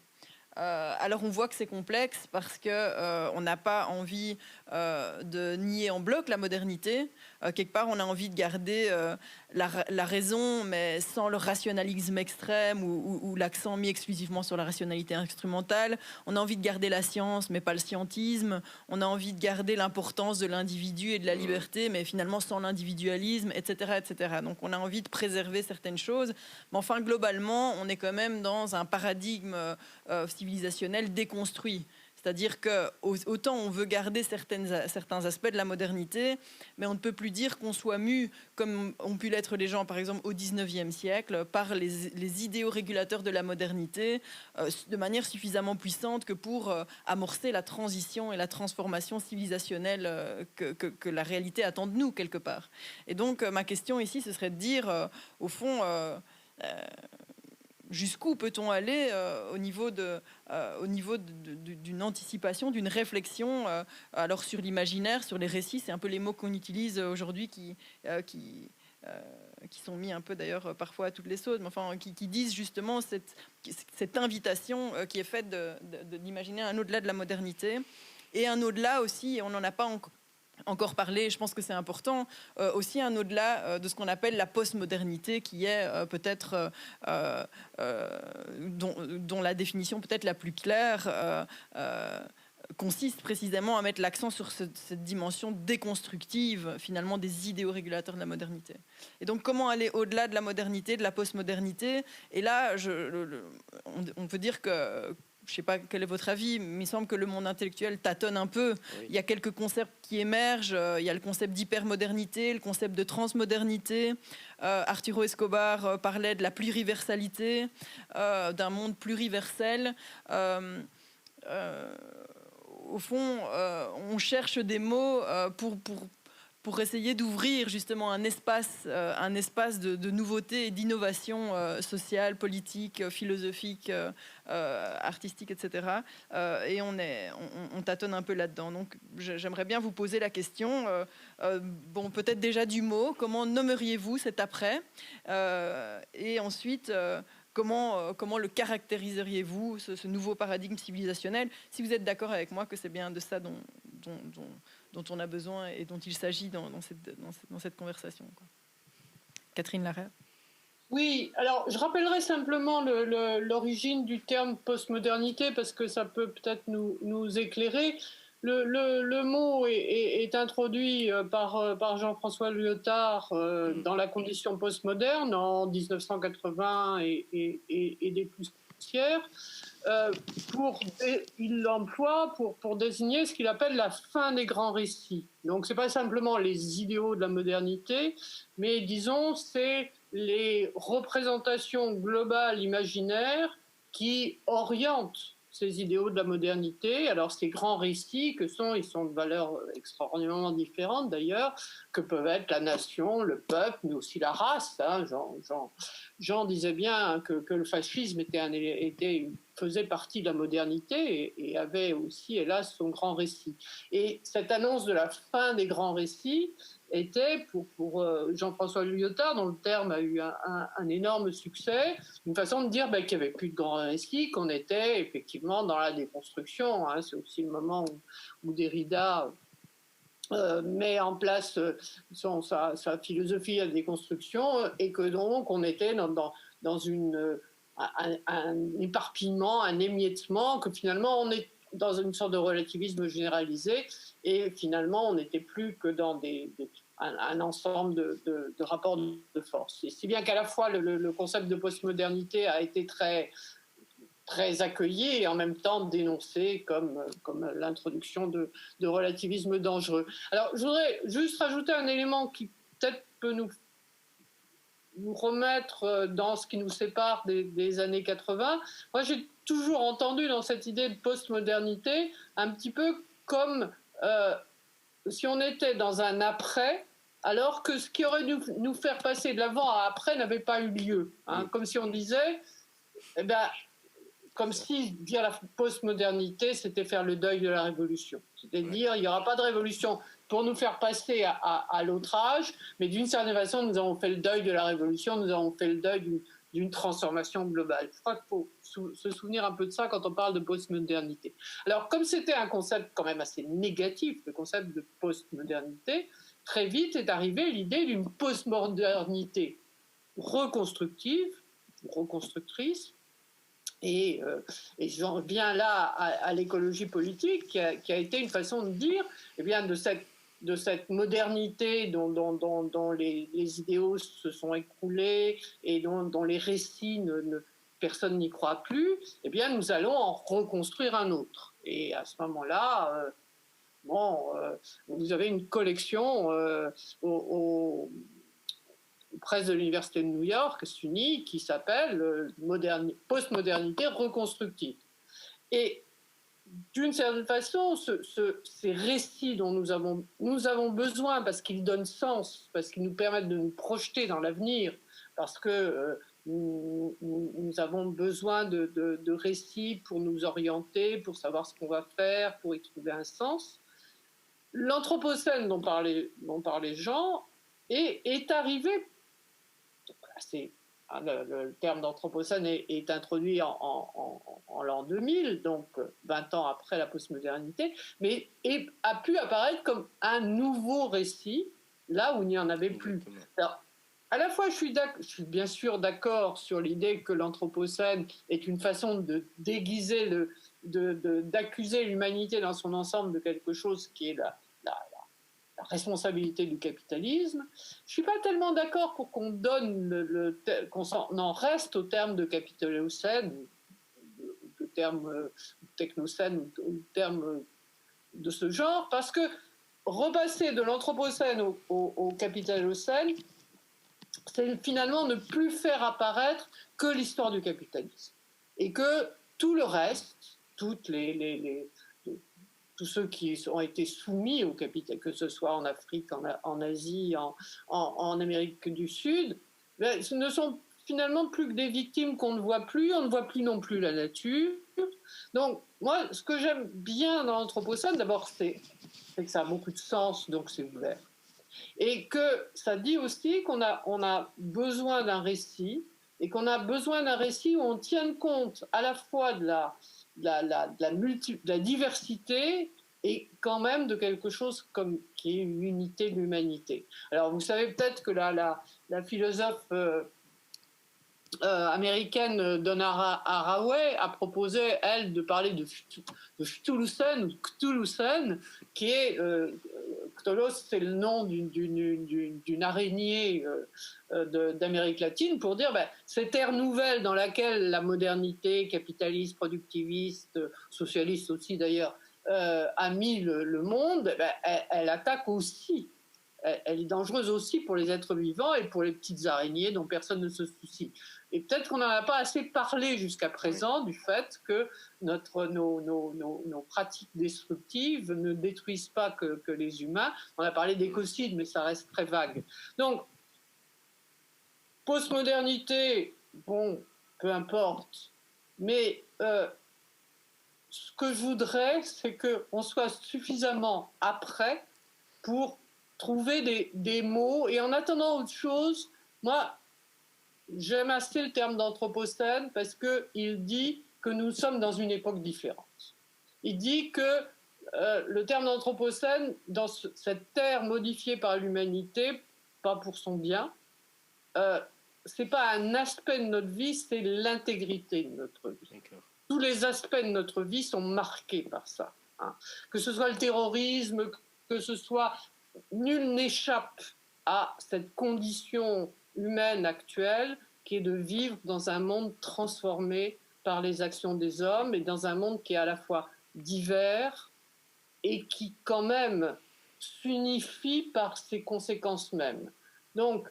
S1: Alors on voit que c'est complexe parce qu'on n'a pas envie de nier en bloc la modernité. Quelque part, on a envie de garder la raison, mais sans le rationalisme extrême ou l'accent mis exclusivement sur la rationalité instrumentale. On a envie de garder la science, mais pas le scientisme. On a envie de garder l'importance de l'individu et de la liberté, mais finalement sans l'individualisme, etc., etc. Donc on a envie de préserver certaines choses. Mais enfin, globalement, on est quand même dans un paradigme civilisationnel déconstruit. C'est-à-dire que autant on veut garder certains aspects de la modernité, mais on ne peut plus dire qu'on soit mu, comme ont pu l'être les gens, par exemple, au XIXe siècle, par les idéaux régulateurs de la modernité, de manière suffisamment puissante que pour amorcer la transition et la transformation civilisationnelle que la réalité attend de nous, quelque part. Et donc, ma question ici, ce serait de dire, au fond... jusqu'où peut-on aller au niveau d'une anticipation, d'une réflexion alors sur l'imaginaire, sur les récits, c'est un peu les mots qu'on utilise aujourd'hui qui sont mis un peu d'ailleurs parfois à toutes les sauces, mais enfin qui disent justement cette invitation qui est faite d'imaginer un au-delà de la modernité et un au-delà aussi, et on n'en a pas encore parler, je pense que c'est important, aussi un au-delà de ce qu'on appelle la postmodernité, qui est peut-être, dont la définition peut-être la plus claire consiste précisément à mettre l'accent sur cette dimension déconstructive, finalement, des idéaux régulateurs de la modernité. Et donc, comment aller au-delà de la modernité, de la postmodernité? Et là, on peut dire que... Je ne sais pas quel est votre avis, mais il semble que le monde intellectuel tâtonne un peu. Oui. Il y a quelques concepts qui émergent. Il y a le concept d'hypermodernité, le concept de transmodernité. Arturo Escobar parlait de la pluriversalité, d'un monde pluriversel. Au fond, on cherche des mots pour essayer d'ouvrir justement un espace de nouveauté et d'innovation sociale, politique, philosophique, artistique, etc. Et on tâtonne un peu là-dedans. Donc j'aimerais bien vous poser la question, bon, peut-être déjà du mot, comment nommeriez-vous cet après? Et ensuite... Comment le caractériseriez-vous, ce nouveau paradigme civilisationnel, si vous êtes d'accord avec moi que c'est bien de ça dont on a besoin et dont il s'agit dans cette conversation, quoi. Catherine Larrey.
S3: Oui, alors je rappellerai simplement l'origine du terme postmodernité parce que ça peut peut-être nous éclairer. Le mot est introduit par Jean-François Lyotard dans la condition postmoderne en 1980 et des poussières. Il l'emploie pour désigner ce qu'il appelle la fin des grands récits. Donc c'est pas simplement les idéaux de la modernité, mais disons c'est les représentations globales imaginaires qui orientent ces idéaux de la modernité. Alors ces grands récits ils sont de valeurs extraordinairement différentes d'ailleurs, que peuvent être la nation, le peuple, mais aussi la race. Hein. Jean disait bien que le fascisme faisait partie de la modernité et avait aussi, hélas, son grand récit. Et cette annonce de la fin des grands récits était, pour Jean-François Lyotard, dont le terme a eu un énorme succès, une façon de dire qu'il n'y avait plus de grands récits, qu'on était effectivement dans la déconstruction. Hein. C'est aussi le moment où Derrida met en place sa philosophie de la déconstruction et que donc on était dans un éparpillement, un émiettement, que finalement on est dans une sorte de relativisme généralisé et finalement on n'était plus que dans un ensemble de rapports de force. Et si bien qu'à la fois le concept de postmodernité a été très accueilli et en même temps dénoncé comme l'introduction de relativisme dangereux. Alors je voudrais juste rajouter un élément qui peut-être peut nous remettre dans ce qui nous sépare des années 80. Moi, j'ai toujours entendu dans cette idée de postmodernité un petit peu comme si on était dans un après, alors que ce qui aurait dû nous faire passer de l'avant à après n'avait pas eu lieu. Hein. Comme si on disait, comme si dire la postmodernité, c'était faire le deuil de la révolution. C'est-à-dire, il n'y aura pas de révolution pour nous faire passer à l'autre âge, mais d'une certaine façon, nous avons fait le deuil de la révolution, nous avons fait le deuil d'une transformation globale. Je crois qu'il faut se souvenir un peu de ça quand on parle de postmodernité. Alors, comme c'était un concept quand même assez négatif, le concept de postmodernité, très vite est arrivée l'idée d'une postmodernité reconstructive, reconstructrice. Et j'en viens là à l'écologie politique, qui a été une façon de dire, eh bien, de cette modernité dont les idéaux se sont écroulés et dont les récits personne n'y croit plus, eh bien, nous allons en reconstruire un autre. Et à ce moment-là, vous avez une collection aux presses de l'Université de New York, SUNY, qui s'appelle Postmodernité reconstructive. Et d'une certaine façon, ces récits dont nous avons besoin parce qu'ils donnent sens, parce qu'ils nous permettent de nous projeter dans l'avenir, parce que nous avons besoin de récits pour nous orienter, pour savoir ce qu'on va faire, pour y trouver un sens. L'anthropocène dont parlait Jean est arrivé le terme d'anthropocène est introduit en l'an 2000, donc 20 ans après la postmodernité, mais a pu apparaître comme un nouveau récit, là où il n'y en avait plus. Alors, à la fois, je suis bien sûr d'accord sur l'idée que l'anthropocène est une façon de déguiser, d'accuser l'humanité dans son ensemble de quelque chose qui est la responsabilité du capitalisme. Je suis pas tellement d'accord pour qu'on donne qu'on en reste au terme de capitalocène, de terme technocène ou terme de ce genre, parce que repasser de l'anthropocène au capitalocène, c'est finalement ne plus faire apparaître que l'histoire du capitalisme et que tout le reste, tous ceux qui ont été soumis au capital, que ce soit en Afrique, en Asie, en Amérique du Sud, ce ne sont finalement plus que des victimes qu'on ne voit plus. On ne voit plus non plus la nature. Donc, moi, ce que j'aime bien dans l'anthropocène, d'abord, c'est que ça a beaucoup de sens, donc c'est ouvert. Et que ça dit aussi qu'on a besoin d'un récit, et qu'on a besoin d'un récit où on tienne compte à la fois de la diversité et quand même de quelque chose qui est une unité de l'humanité. Alors vous savez peut-être que la philosophe américaine Donna Haraway a proposé, elle, de parler de Cthulhucène ou Cthulhucène, qui est Cthulhu, c'est le nom d'une araignée d'Amérique latine, pour dire cette ère nouvelle dans laquelle la modernité capitaliste, productiviste, socialiste aussi d'ailleurs, a mis le monde, elle attaque aussi. Elle est dangereuse aussi pour les êtres vivants et pour les petites araignées dont personne ne se soucie. Et peut-être qu'on n'en a pas assez parlé jusqu'à présent du fait que nos pratiques destructives ne détruisent pas que les humains. On a parlé d'écocide, mais ça reste très vague. Donc, postmodernité, bon, peu importe. Mais ce que je voudrais, c'est qu'on soit suffisamment après pour trouver des mots. Et en attendant autre chose, moi, j'aime assez le terme d'anthropocène parce qu'il dit que nous sommes dans une époque différente. Il dit que le terme d'anthropocène, dans cette terre modifiée par l'humanité, pas pour son bien, c'est pas un aspect de notre vie, c'est l'intégrité de notre vie. D'accord. Tous les aspects de notre vie sont marqués par ça. Hein. Que ce soit le terrorisme, que ce soit... Nul n'échappe à cette condition humaine actuelle qui est de vivre dans un monde transformé par les actions des hommes et dans un monde qui est à la fois divers et qui quand même s'unifie par ses conséquences mêmes. Donc,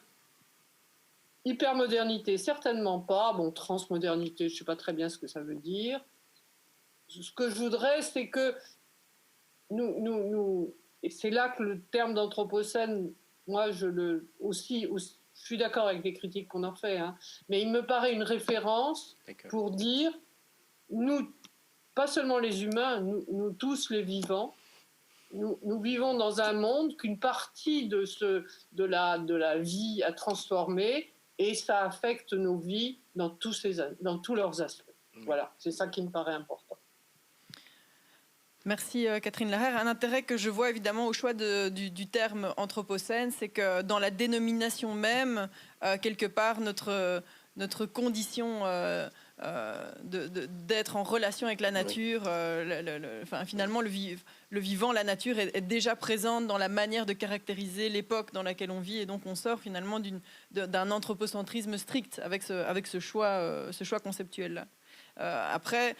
S3: hypermodernité, certainement pas. Bon, transmodernité, je ne sais pas très bien ce que ça veut dire. Ce que je voudrais, c'est que et c'est là que le terme d'anthropocène, moi, je suis d'accord avec les critiques qu'on en fait, hein, mais il me paraît une référence pour dire, nous, pas seulement les humains, nous tous les vivants, nous vivons dans un monde qu'une partie de la vie a transformé, et ça affecte nos vies dans tous leurs aspects. Voilà, c'est ça qui me paraît important.
S1: Merci Catherine Larère. Un intérêt que je vois évidemment au choix du terme anthropocène, c'est que dans la dénomination même, quelque part, notre condition d'être en relation avec la nature, finalement le vivant, la nature est déjà présente dans la manière de caractériser l'époque dans laquelle on vit, et donc on sort finalement d'un anthropocentrisme strict avec ce choix conceptuel-là. Après,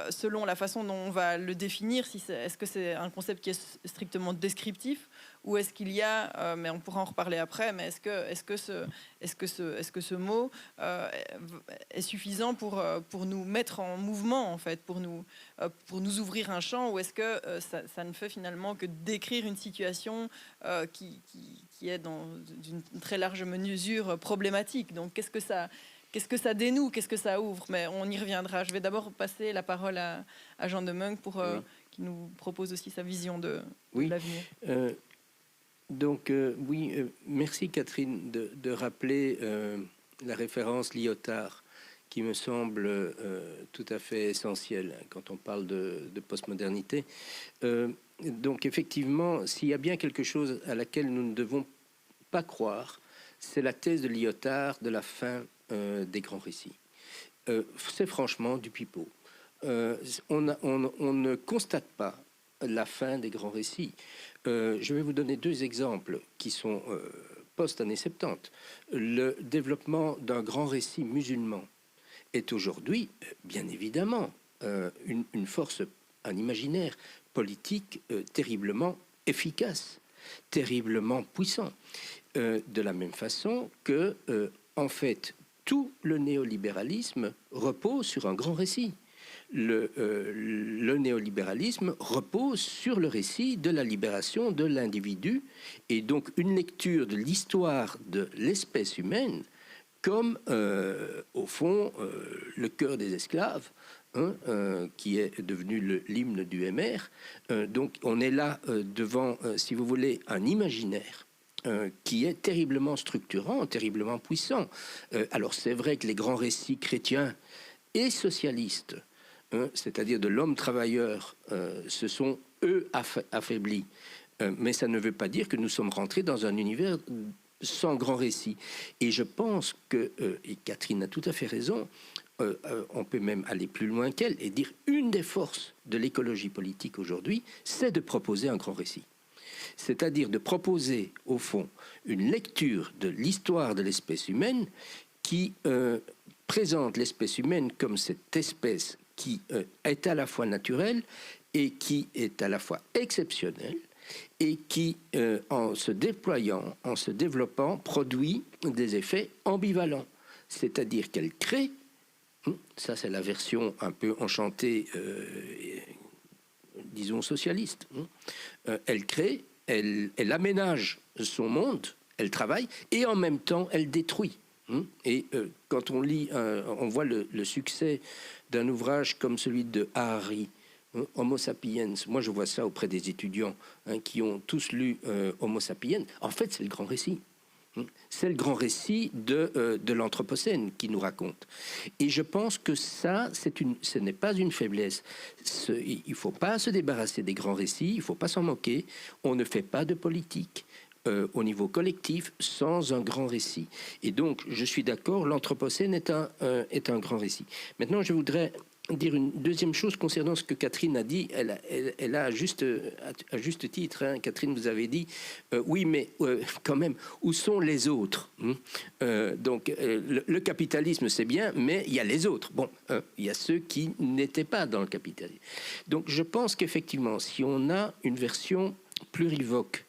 S1: selon la façon dont on va le définir, est-ce que c'est un concept qui est strictement descriptif, ou est-ce qu'il y a, mais on pourra en reparler après, mais est-ce que ce mot est suffisant pour nous mettre en mouvement, en fait, pour nous ouvrir un champ, ou est-ce que ça ne fait finalement que décrire une situation qui est dans une très large mesure problématique. Donc qu'est-ce que ça dénoue, qu'est-ce que ça ouvre? Mais on y reviendra. Je vais d'abord passer la parole à Jean de Meung pour qui nous propose aussi sa vision de l'avenir.
S4: Donc, merci Catherine de rappeler la référence Lyotard qui me semble tout à fait essentielle quand on parle de postmodernité. Donc effectivement, s'il y a bien quelque chose à laquelle nous ne devons pas croire, c'est la thèse de Lyotard de la fin des grands récits. C'est franchement du pipeau. On ne constate pas la fin des grands récits. Je vais vous donner deux exemples qui sont post-années 70. Le développement d'un grand récit musulman est aujourd'hui, bien évidemment, une force, un imaginaire politique terriblement efficace, terriblement puissant. De la même façon que, en fait, tout le néolibéralisme repose sur un grand récit. Le néolibéralisme repose sur le récit de la libération de l'individu et donc une lecture de l'histoire de l'espèce humaine comme, au fond, le cœur des esclaves, hein, qui est devenu l'hymne du MR. Donc on est là devant, si vous voulez, un imaginaire qui est terriblement structurant, terriblement puissant. Alors c'est vrai que les grands récits chrétiens et socialistes, c'est-à-dire de l'homme travailleur, se sont, eux, affaiblis. Mais ça ne veut pas dire que nous sommes rentrés dans un univers sans grand récit. Et je pense que, et Catherine a tout à fait raison, on peut même aller plus loin qu'elle et dire une des forces de l'écologie politique aujourd'hui, c'est de proposer un grand récit. C'est-à-dire de proposer, au fond, une lecture de l'histoire de l'espèce humaine qui présente l'espèce humaine comme cette espèce qui est à la fois naturelle et qui est à la fois exceptionnelle et qui, en se déployant, en se développant, produit des effets ambivalents. C'est-à-dire qu'elle crée, ça c'est la version un peu enchantée, disons socialiste, elle crée, elle aménage son monde, elle travaille, et en même temps elle détruit. Et quand on lit, on voit le succès d'un ouvrage comme celui de Harari, Homo sapiens. Moi, je vois ça auprès des étudiants qui ont tous lu Homo sapiens. En fait, c'est le grand récit. C'est le grand récit de l'Anthropocène qui nous raconte. Et je pense que ça, ce n'est pas une faiblesse. Il ne faut pas se débarrasser des grands récits, il ne faut pas s'en moquer. On ne fait pas de politique au niveau collectif sans un grand récit. Et donc, je suis d'accord, l'Anthropocène est un grand récit. Maintenant, je voudrais dire une deuxième chose concernant ce que Catherine a dit. Elle a à juste titre, Catherine, vous avez dit, oui, mais quand même, où sont les autres? Donc, le capitalisme, c'est bien, mais il y a les autres. Bon, il y a ceux qui n'étaient pas dans le capitalisme. Donc, je pense qu'effectivement, si on a une version plurivoque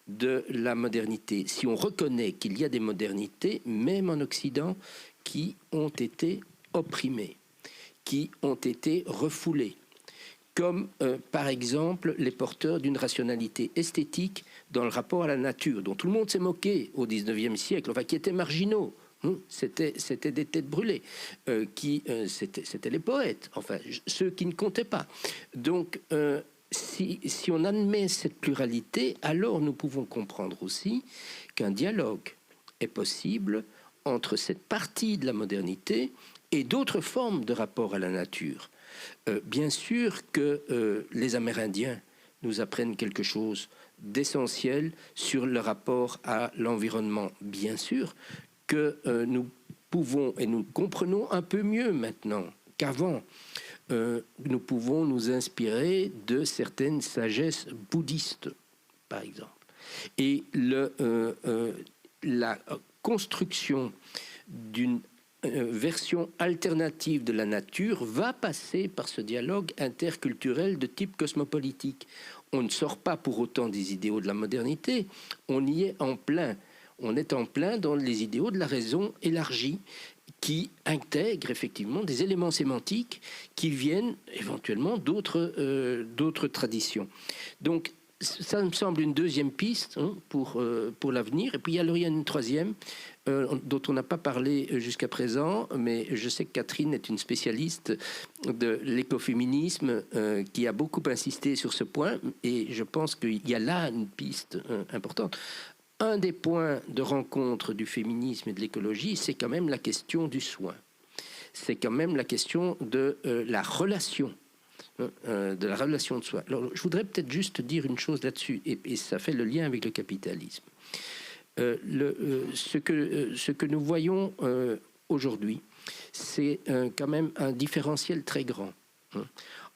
S4: de la modernité, si on reconnaît qu'il y a des modernités, même en Occident, qui ont été opprimées, qui ont été refoulés, comme par exemple les porteurs d'une rationalité esthétique dans le rapport à la nature, dont tout le monde s'est moqué au XIXe siècle, enfin qui étaient marginaux. C'était des têtes brûlées, c'était les poètes, enfin ceux qui ne comptaient pas. Donc si on admet cette pluralité, alors nous pouvons comprendre aussi qu'un dialogue est possible entre cette partie de la modernité et d'autres formes de rapport à la nature. Bien sûr que les Amérindiens nous apprennent quelque chose d'essentiel sur le rapport à l'environnement. Bien sûr que nous pouvons, et nous comprenons un peu mieux maintenant qu'avant, nous pouvons nous inspirer de certaines sagesses bouddhistes, par exemple. Et la construction d'une version alternative de la nature va passer par ce dialogue interculturel de type cosmopolitique. On ne sort pas pour autant des idéaux de la modernité, on y est en plein. On est en plein dans les idéaux de la raison élargie qui intègrent effectivement des éléments sémantiques qui viennent éventuellement d'autres traditions. Donc ça me semble une deuxième piste pour l'avenir. Et puis il y a une troisième dont on n'a pas parlé jusqu'à présent, mais je sais que Catherine est une spécialiste de l'écoféminisme qui a beaucoup insisté sur ce point, et je pense qu'il y a là une piste importante. un des points de rencontre du féminisme et de l'écologie, c'est quand même la question du soin. C'est quand même la question de la relation. De la relation de soi. Alors, je voudrais peut-être juste dire une chose là-dessus, et ça fait le lien avec le capitalisme. Ce que nous voyons aujourd'hui, c'est quand même un différentiel très grand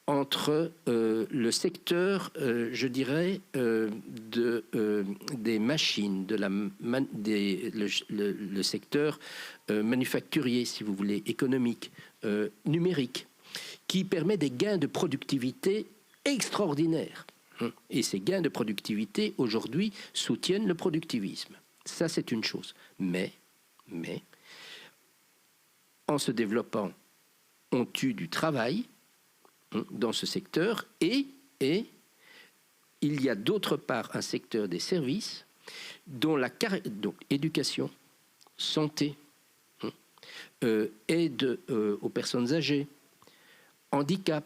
S4: entre le secteur, je dirais, des machines, le secteur manufacturier, si vous voulez, économique, numérique, qui permet des gains de productivité extraordinaires. Et ces gains de productivité, aujourd'hui, soutiennent le productivisme. Ça, c'est une chose. Mais, en se développant, on tue du travail dans ce secteur et il y a d'autre part un secteur des services dont donc éducation, santé, aide aux personnes âgées, handicap,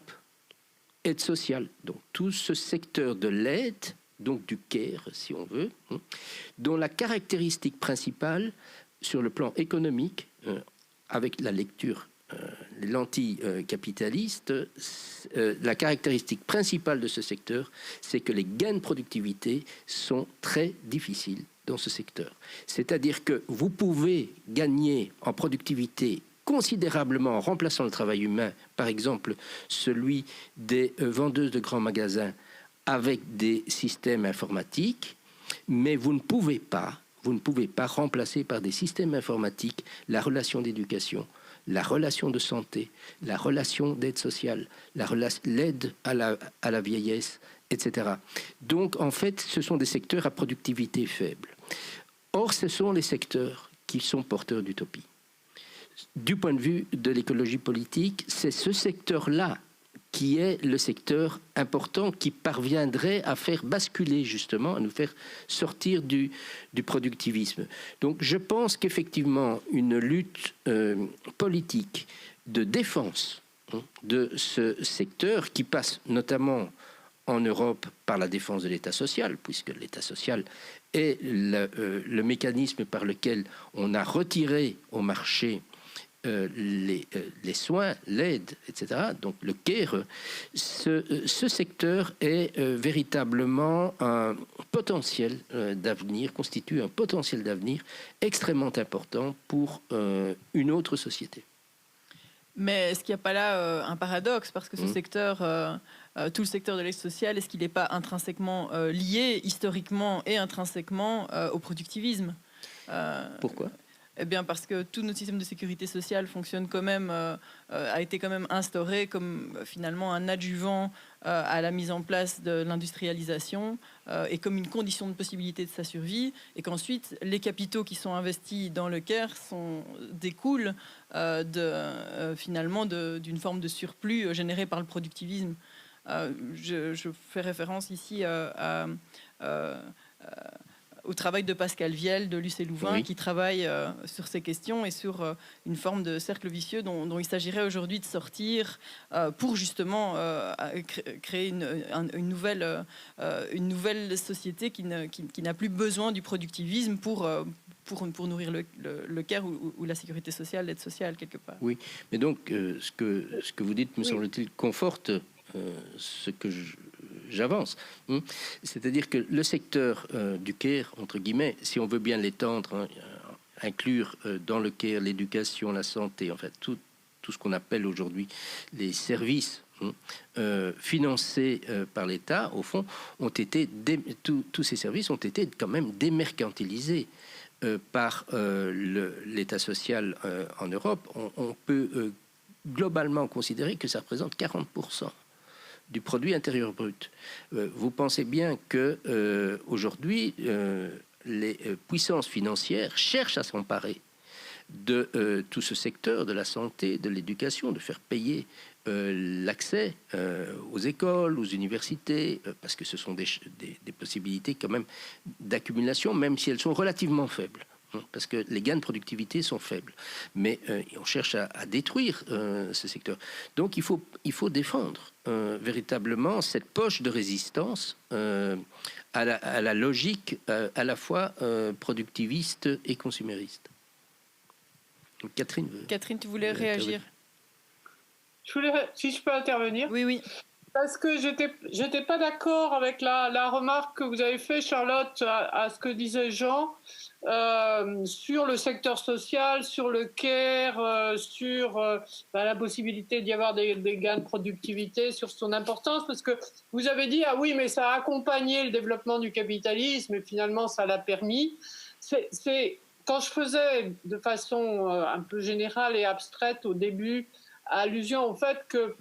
S4: aide sociale, donc tout ce secteur de l'aide, donc du care si on veut, dont la caractéristique principale sur le plan économique, avec la lecture, les lentilles capitalistes, la caractéristique principale de ce secteur, c'est que les gains de productivité sont très difficiles dans ce secteur. C'est-à-dire que vous pouvez gagner en productivité considérablement en remplaçant le travail humain, par exemple celui des vendeuses de grands magasins avec des systèmes informatiques, mais vous ne pouvez pas remplacer par des systèmes informatiques la relation d'éducation, la relation de santé, la relation d'aide sociale, l'aide à la vieillesse, etc. Donc en fait, ce sont des secteurs à productivité faible. Or, ce sont les secteurs qui sont porteurs d'utopie. Du point de vue de l'écologie politique, c'est ce secteur-là qui est le secteur important qui parviendrait à faire basculer justement, à nous faire sortir du productivisme. Donc je pense qu'effectivement une lutte politique de défense de ce secteur qui passe notamment en Europe par la défense de l'État social, puisque l'État social est le mécanisme par lequel on a retiré au marché les soins, l'aide, etc. Donc le care, ce secteur est véritablement un potentiel d'avenir, constitue un potentiel d'avenir extrêmement important pour une autre société.
S1: Mais est-ce qu'il n'y a pas là un paradoxe? Parce que ce secteur, tout le secteur de l'aide sociale, est-ce qu'il n'est pas intrinsèquement lié, historiquement et intrinsèquement, au productivisme?
S4: Pourquoi?
S1: Eh bien, parce que tout notre système de sécurité sociale fonctionne quand même, a été quand même instauré comme finalement un adjuvant à la mise en place de l'industrialisation et comme une condition de possibilité de sa survie, et qu'ensuite les capitaux qui sont investis dans le care découlent finalement d'une forme de surplus généré par le productivisme. Je fais référence ici au travail de Pascal Vielle, de Lucé Louvain, oui, qui travaille sur ces questions et sur une forme de cercle vicieux dont il s'agirait aujourd'hui de sortir pour justement créer une nouvelle société qui n'a plus besoin du productivisme pour nourrir le care ou la sécurité sociale, l'aide sociale, quelque part.
S4: Oui, mais donc ce que vous dites, me semble-t-il, conforte ce que j'avance. C'est-à-dire que le secteur du care, entre guillemets, si on veut bien l'étendre, inclure dans le care l'éducation, la santé, en fait, tout ce qu'on appelle aujourd'hui les services financés par l'État, au fond, tous ces services ont été quand même démercantilisés par l'État social en Europe. On peut globalement considérer que ça représente 40% du produit intérieur brut. Vous pensez bien que aujourd'hui, les puissances financières cherchent à s'emparer de tout ce secteur de la santé, de l'éducation, de faire payer l'accès aux écoles, aux universités, parce que ce sont des possibilités quand même d'accumulation, même si elles sont relativement faibles. parce que les gains de productivité sont faibles. Mais on cherche à détruire ce secteur. Donc il faut défendre véritablement cette poche de résistance à la logique à la fois productiviste et consumériste. Donc, Catherine,
S1: tu voulais réagir?
S3: Si je peux intervenir.
S1: Oui.
S3: Parce que j'étais pas d'accord avec la remarque que vous avez fait, Charlotte, à ce que disait Jean sur le secteur social, sur le care, sur la possibilité d'y avoir des gains de productivité, sur son importance, parce que vous avez dit ah oui, mais ça a accompagné le développement du capitalisme et finalement ça l'a permis. C'est quand je faisais de façon un peu générale et abstraite au début allusion au fait que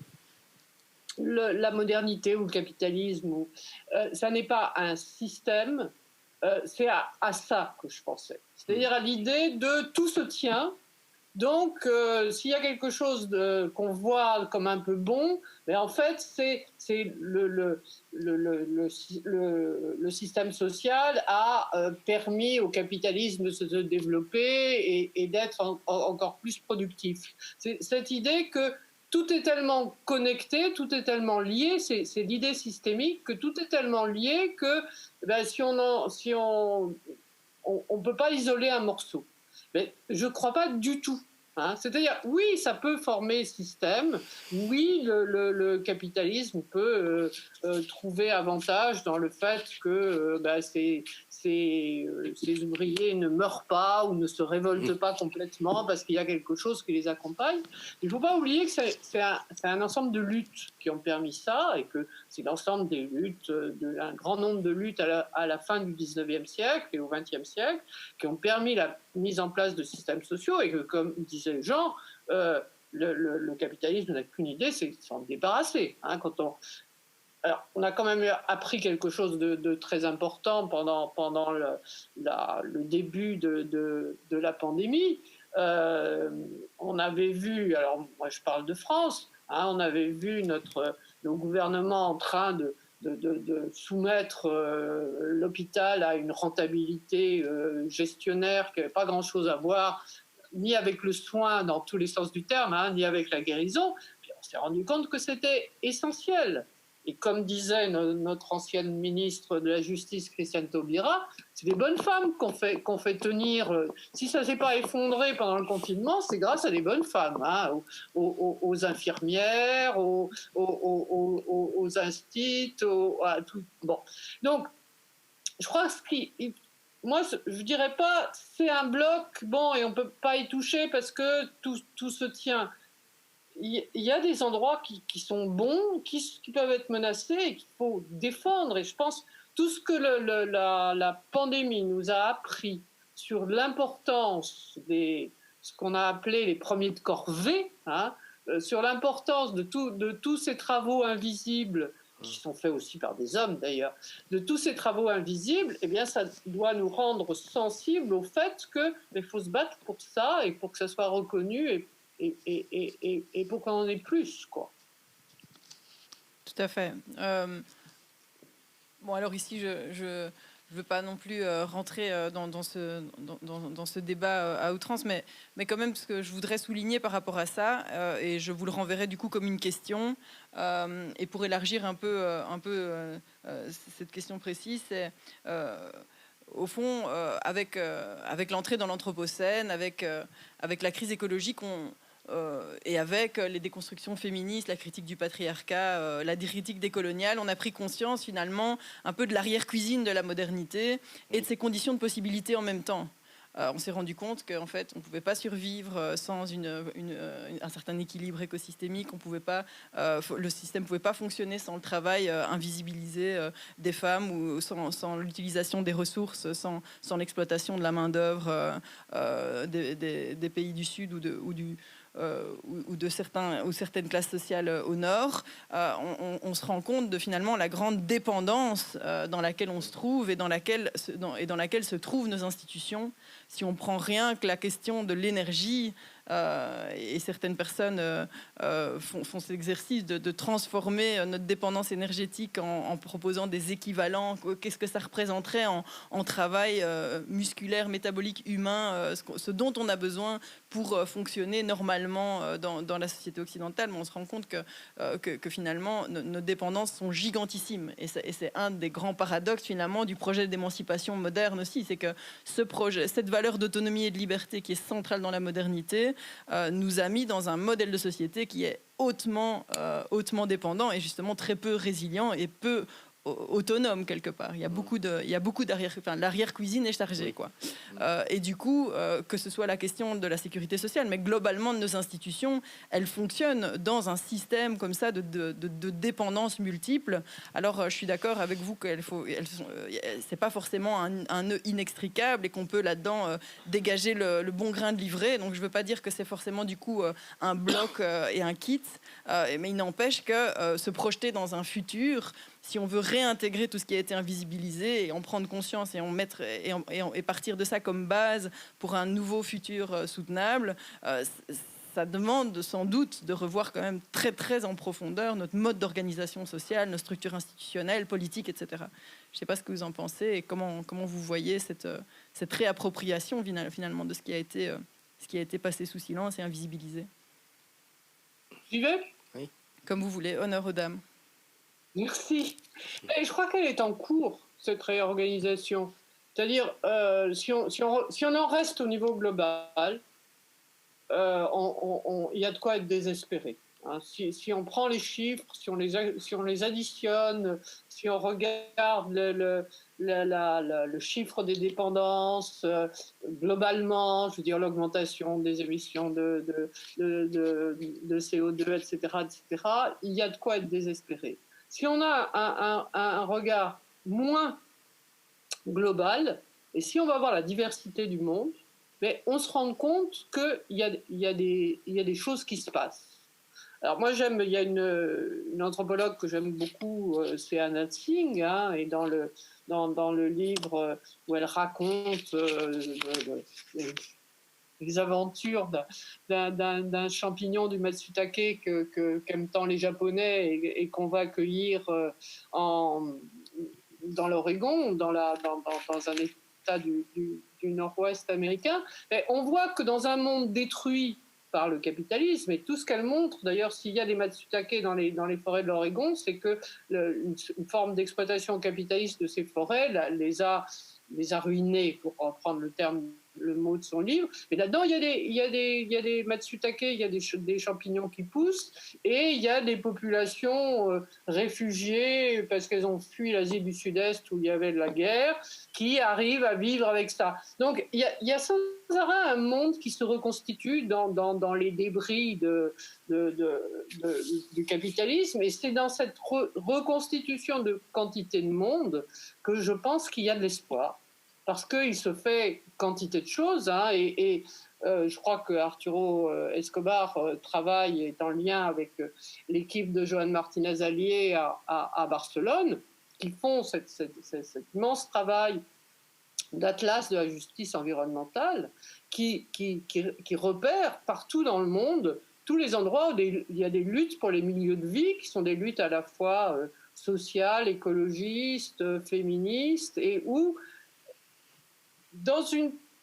S3: la modernité ou le capitalisme, ça n'est pas un système, c'est à ça que je pensais. C'est-à-dire à l'idée de tout se tient. Donc, s'il y a quelque chose qu'on voit comme un peu bon, mais en fait, c'est le système social a permis au capitalisme de se développer et d'être encore plus productif. C'est cette idée que tout est tellement connecté, tout est tellement lié, c'est l'idée systémique, que tout est tellement lié que si on peut pas isoler un morceau. Mais je ne crois pas du tout. C'est-à-dire, oui, ça peut former système, oui, le capitalisme peut trouver avantage dans le fait que ces ouvriers ne meurent pas ou ne se révoltent pas complètement parce qu'il y a quelque chose qui les accompagne. Il ne faut pas oublier que c'est un ensemble de luttes qui ont permis ça et que c'est l'ensemble des luttes, un grand nombre de luttes à la fin du 19e siècle et au 20e siècle qui ont permis la mise en place de systèmes sociaux et que, comme disait Jean, le capitalisme n'a qu'une idée, c'est de s'en débarrasser. Alors, on a quand même appris quelque chose de très important pendant le début de la pandémie. On avait vu, alors moi je parle de France, on avait vu nos gouvernements en train de soumettre l'hôpital à une rentabilité gestionnaire qui n'avait pas grand-chose à voir ni avec le soin dans tous les sens du terme, ni avec la guérison. Puis on s'est rendu compte que c'était essentiel. Et comme disait notre ancienne ministre de la Justice, Christiane Taubira, c'est des bonnes femmes qu'on fait tenir. Si ça ne s'est pas effondré pendant le confinement, c'est grâce à des bonnes femmes, aux infirmières, aux instituts, à tout. Bon. Donc, je crois que moi, je dirais pas c'est un bloc, et on peut pas y toucher parce que tout se tient. Il y a des endroits qui sont bons, qui peuvent être menacés et qu'il faut défendre. Et je pense tout ce que la pandémie nous a appris sur l'importance ce qu'on a appelé les premiers de corvée, sur l'importance de tous ces travaux invisibles qui sont faits aussi par des hommes d'ailleurs, de tous ces travaux invisibles, eh bien ça doit nous rendre sensibles au fait qu'il faut se battre pour ça et pour que ça soit reconnu et pour qu'on en ait plus, quoi.
S1: Tout à fait. Bon, alors ici, je ne veux pas non plus rentrer dans ce débat à outrance, mais quand même, ce que je voudrais souligner par rapport à ça, et je vous le renverrai du coup comme une question, et pour élargir un peu cette question précise, c'est... au fond, avec l'entrée dans l'Anthropocène, avec la crise écologique, et avec les déconstructions féministes, la critique du patriarcat, la critique décoloniale, on a pris conscience finalement un peu de l'arrière-cuisine de la modernité et de ses conditions de possibilité en même temps. On s'est rendu compte qu'en fait, on ne pouvait pas survivre sans un certain équilibre écosystémique. Le système ne pouvait pas fonctionner sans le travail invisibilisé des femmes ou sans l'utilisation des ressources, sans l'exploitation de la main-d'œuvre des pays du Sud ou de certaines classes sociales au nord. On se rend compte de finalement la grande dépendance dans laquelle on se trouve et dans laquelle se trouvent nos institutions. Si on prend rien que la question de l'énergie, et certaines personnes font cet exercice de transformer notre dépendance énergétique en proposant des équivalents. Qu'est-ce que ça représenterait en travail musculaire, métabolique, humain, ce dont on a besoin pour fonctionner normalement dans la société occidentale. Mais on se rend compte que finalement, nos dépendances sont gigantissimes. Et c'est un des grands paradoxes finalement du projet d'émancipation moderne aussi. C'est que cette valeur d'autonomie et de liberté qui est centrale dans la modernité nous a mis dans un modèle de société qui est hautement dépendant et justement très peu résilient et peu autonome quelque part. Il y a beaucoup d'arrière, l'arrière-cuisine est chargée, quoi. Et du coup, que ce soit la question de la sécurité sociale, mais globalement de nos institutions, elles fonctionnent dans un système comme ça de dépendance multiple. Alors, je suis d'accord avec vous c'est pas forcément un nœud inextricable et qu'on peut là-dedans dégager le bon grain de livret. Donc, je veux pas dire que c'est forcément du coup un bloc et un kit, mais il n'empêche que se projeter dans un futur, si on veut réintégrer tout ce qui a été invisibilisé et en prendre conscience et partir de ça comme base pour un nouveau futur soutenable, ça demande sans doute de revoir quand même très très en profondeur notre mode d'organisation sociale, nos structures institutionnelles, politiques, etc. Je ne sais pas ce que vous en pensez et comment vous voyez cette réappropriation finalement de ce qui a été passé sous silence et invisibilisé.
S3: J'y vais ?
S4: Oui.
S1: Comme vous voulez, honneur aux dames.
S3: Merci. Et je crois qu'elle est en cours, cette réorganisation. C'est-à-dire, si on en reste au niveau global, il y a de quoi être désespéré. Hein. Si on prend les chiffres, si on les additionne, si on regarde le chiffre des dépendances, globalement, je veux dire l'augmentation des émissions de CO2, etc., il y a de quoi être désespéré. Si on a un regard moins global, et si on va voir la diversité du monde, mais on se rend compte qu'il y a des choses qui se passent. Alors moi il y a une anthropologue que j'aime beaucoup, c'est Anna Tsing, hein, et dans le livre où elle raconte les aventures d'un champignon du Matsutake qu'aiment tant les Japonais et qu'on va accueillir dans l'Oregon, dans un État du nord-ouest américain. Et on voit que dans un monde détruit par le capitalisme, et tout ce qu'elle montre, d'ailleurs, s'il y a des Matsutake dans les forêts de l'Oregon, c'est que une forme d'exploitation capitaliste de ces forêts les a ruinés, pour reprendre le mot de son livre. Mais là-dedans, il y a des Matsutake, il y a des champignons qui poussent, et il y a des populations réfugiées parce qu'elles ont fui l'Asie du Sud-Est où il y avait de la guerre, qui arrivent à vivre avec ça. Donc, il y a sans arrêt un monde qui se reconstitue dans les débris du capitalisme, et c'est dans cette reconstitution de quantité de monde que je pense qu'il y a de l'espoir. Parce qu'il se fait quantité de choses, hein, et je crois que Arturo Escobar travaille et est en lien avec l'équipe de Joan Martinez Allier à Barcelone, qui font cet immense travail d'atlas de la justice environnementale, qui repère partout dans le monde tous les endroits où il y a des luttes pour les milieux de vie, qui sont des luttes à la fois sociales, écologistes, féministes, et où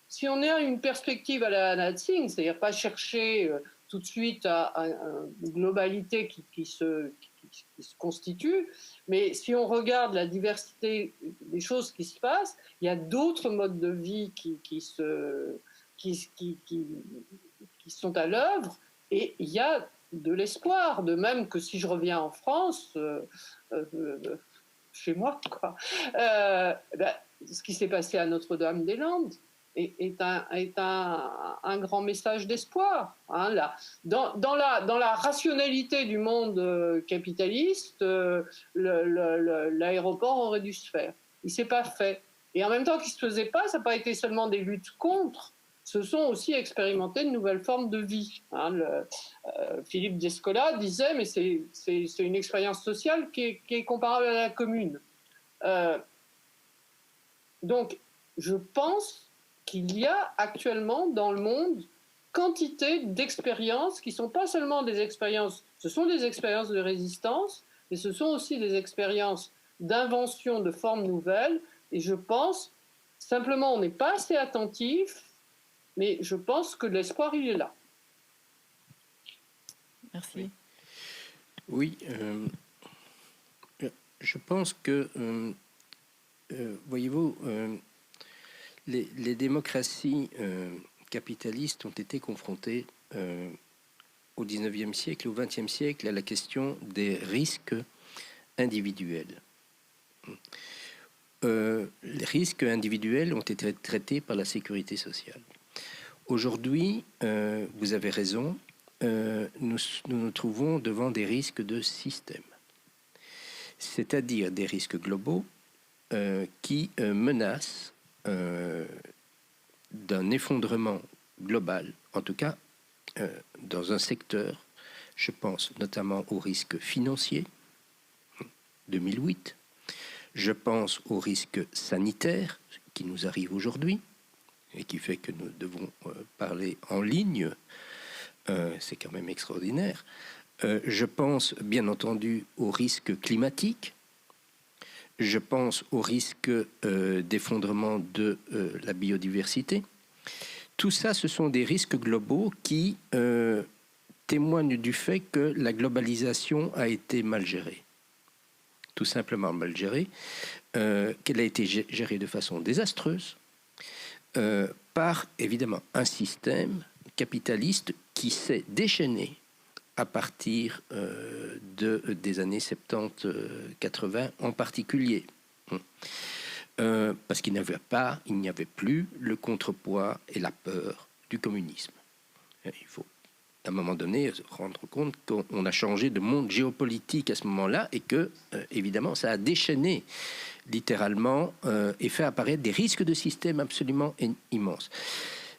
S3: si on est à une perspective à la Anna Tsing, c'est-à-dire pas chercher tout de suite à une globalité qui se constitue, mais si on regarde la diversité des choses qui se passent, il y a d'autres modes de vie qui sont à l'œuvre, et il y a de l'espoir, de même que si je reviens en France, chez moi, quoi. Ce qui s'est passé à Notre-Dame-des-Landes est un grand message d'espoir. Hein, là. Dans la rationalité du monde capitaliste, l'aéroport aurait dû se faire. Il ne s'est pas fait. Et en même temps qu'il ne se faisait pas, ça n'a pas été seulement des luttes contre, ce sont aussi expérimentés de nouvelles formes de vie. Hein, Philippe Descola disait, mais c'est une expérience sociale qui est comparable à la commune. Donc, je pense qu'il y a actuellement dans le monde quantité d'expériences qui ne sont pas seulement des expériences, ce sont des expériences de résistance, mais ce sont aussi des expériences d'invention de formes nouvelles. Et je pense, simplement, on n'est pas assez attentif, mais je pense que l'espoir, il est là.
S1: Merci.
S4: Oui, je pense que, voyez-vous, les démocraties capitalistes ont été confrontées au XIXe siècle et au XXe siècle à la question des risques individuels. Les risques individuels ont été traités par la sécurité sociale. Aujourd'hui, vous avez raison, nous nous trouvons devant des risques de système, c'est-à-dire des risques globaux qui menacent d'un effondrement global, en tout cas dans un secteur. Je pense notamment aux risques financiers, 2008. Je pense aux risques sanitaires qui nous arrivent aujourd'hui et qui fait que nous devons parler en ligne. C'est quand même extraordinaire. Je pense bien entendu aux risques climatiques. Je pense aux risques d'effondrement de la biodiversité. Tout ça, ce sont des risques globaux qui témoignent du fait que la globalisation a été mal gérée. Tout simplement mal gérée, qu'elle a été gérée de façon désastreuse par, évidemment, un système capitaliste qui s'est déchaîné à partir des années 70-80 en particulier. Parce qu'il n'y avait plus le contrepoids et la peur du communisme. Il faut, à un moment donné, se rendre compte qu'on a changé de monde géopolitique à ce moment-là et que, évidemment, ça a déchaîné littéralement et fait apparaître des risques de système absolument immenses.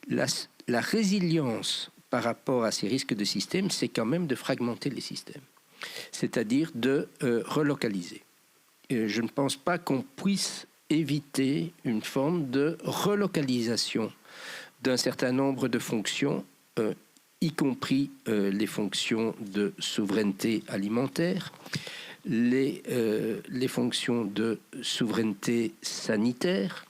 S4: La résilience par rapport à ces risques de système, c'est quand même de fragmenter les systèmes, c'est-à-dire de relocaliser. Je ne pense pas qu'on puisse éviter une forme de relocalisation d'un certain nombre de fonctions, y compris les fonctions de souveraineté alimentaire, les fonctions de souveraineté sanitaire,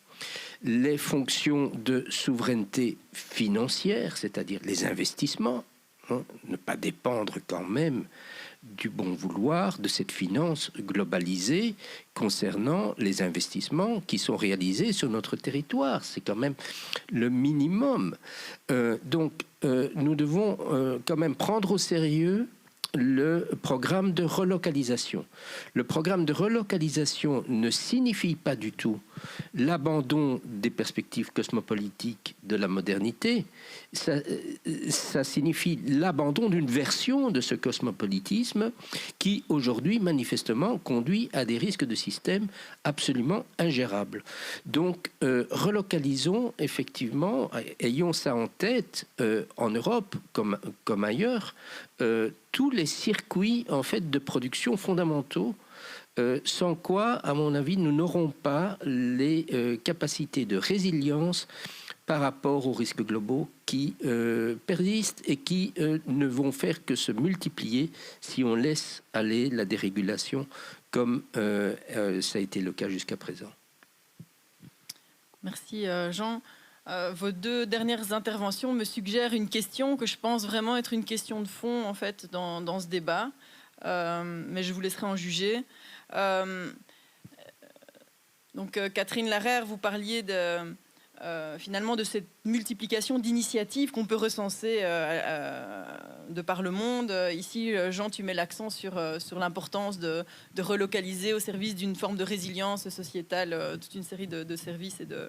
S4: les fonctions de souveraineté financière, c'est-à-dire les investissements, ne pas dépendre quand même du bon vouloir de cette finance globalisée concernant les investissements qui sont réalisés sur notre territoire. C'est quand même le minimum. Donc, nous devons quand même prendre au sérieux le programme de relocalisation. Le programme de relocalisation ne signifie pas du tout l'abandon des perspectives cosmopolitiques de la modernité. Ça signifie l'abandon d'une version de ce cosmopolitisme qui, aujourd'hui, manifestement, conduit à des risques de système absolument ingérables. Donc, relocalisons, effectivement, ayons ça en tête, en Europe comme ailleurs, tous les circuits en fait de production fondamentaux, sans quoi, à mon avis, nous n'aurons pas les capacités de résilience par rapport aux risques globaux qui persistent et qui ne vont faire que se multiplier si on laisse aller la dérégulation comme ça a été le cas jusqu'à présent.
S1: Merci Jean. Vos deux dernières interventions me suggèrent une question que je pense vraiment être une question de fond en fait dans ce débat, mais je vous laisserai en juger. Donc Catherine Larère, vous parliez finalement de cette multiplication d'initiatives qu'on peut recenser de par le monde. Ici, Jean, tu mets l'accent sur l'importance de relocaliser au service d'une forme de résilience sociétale toute une série de services et de...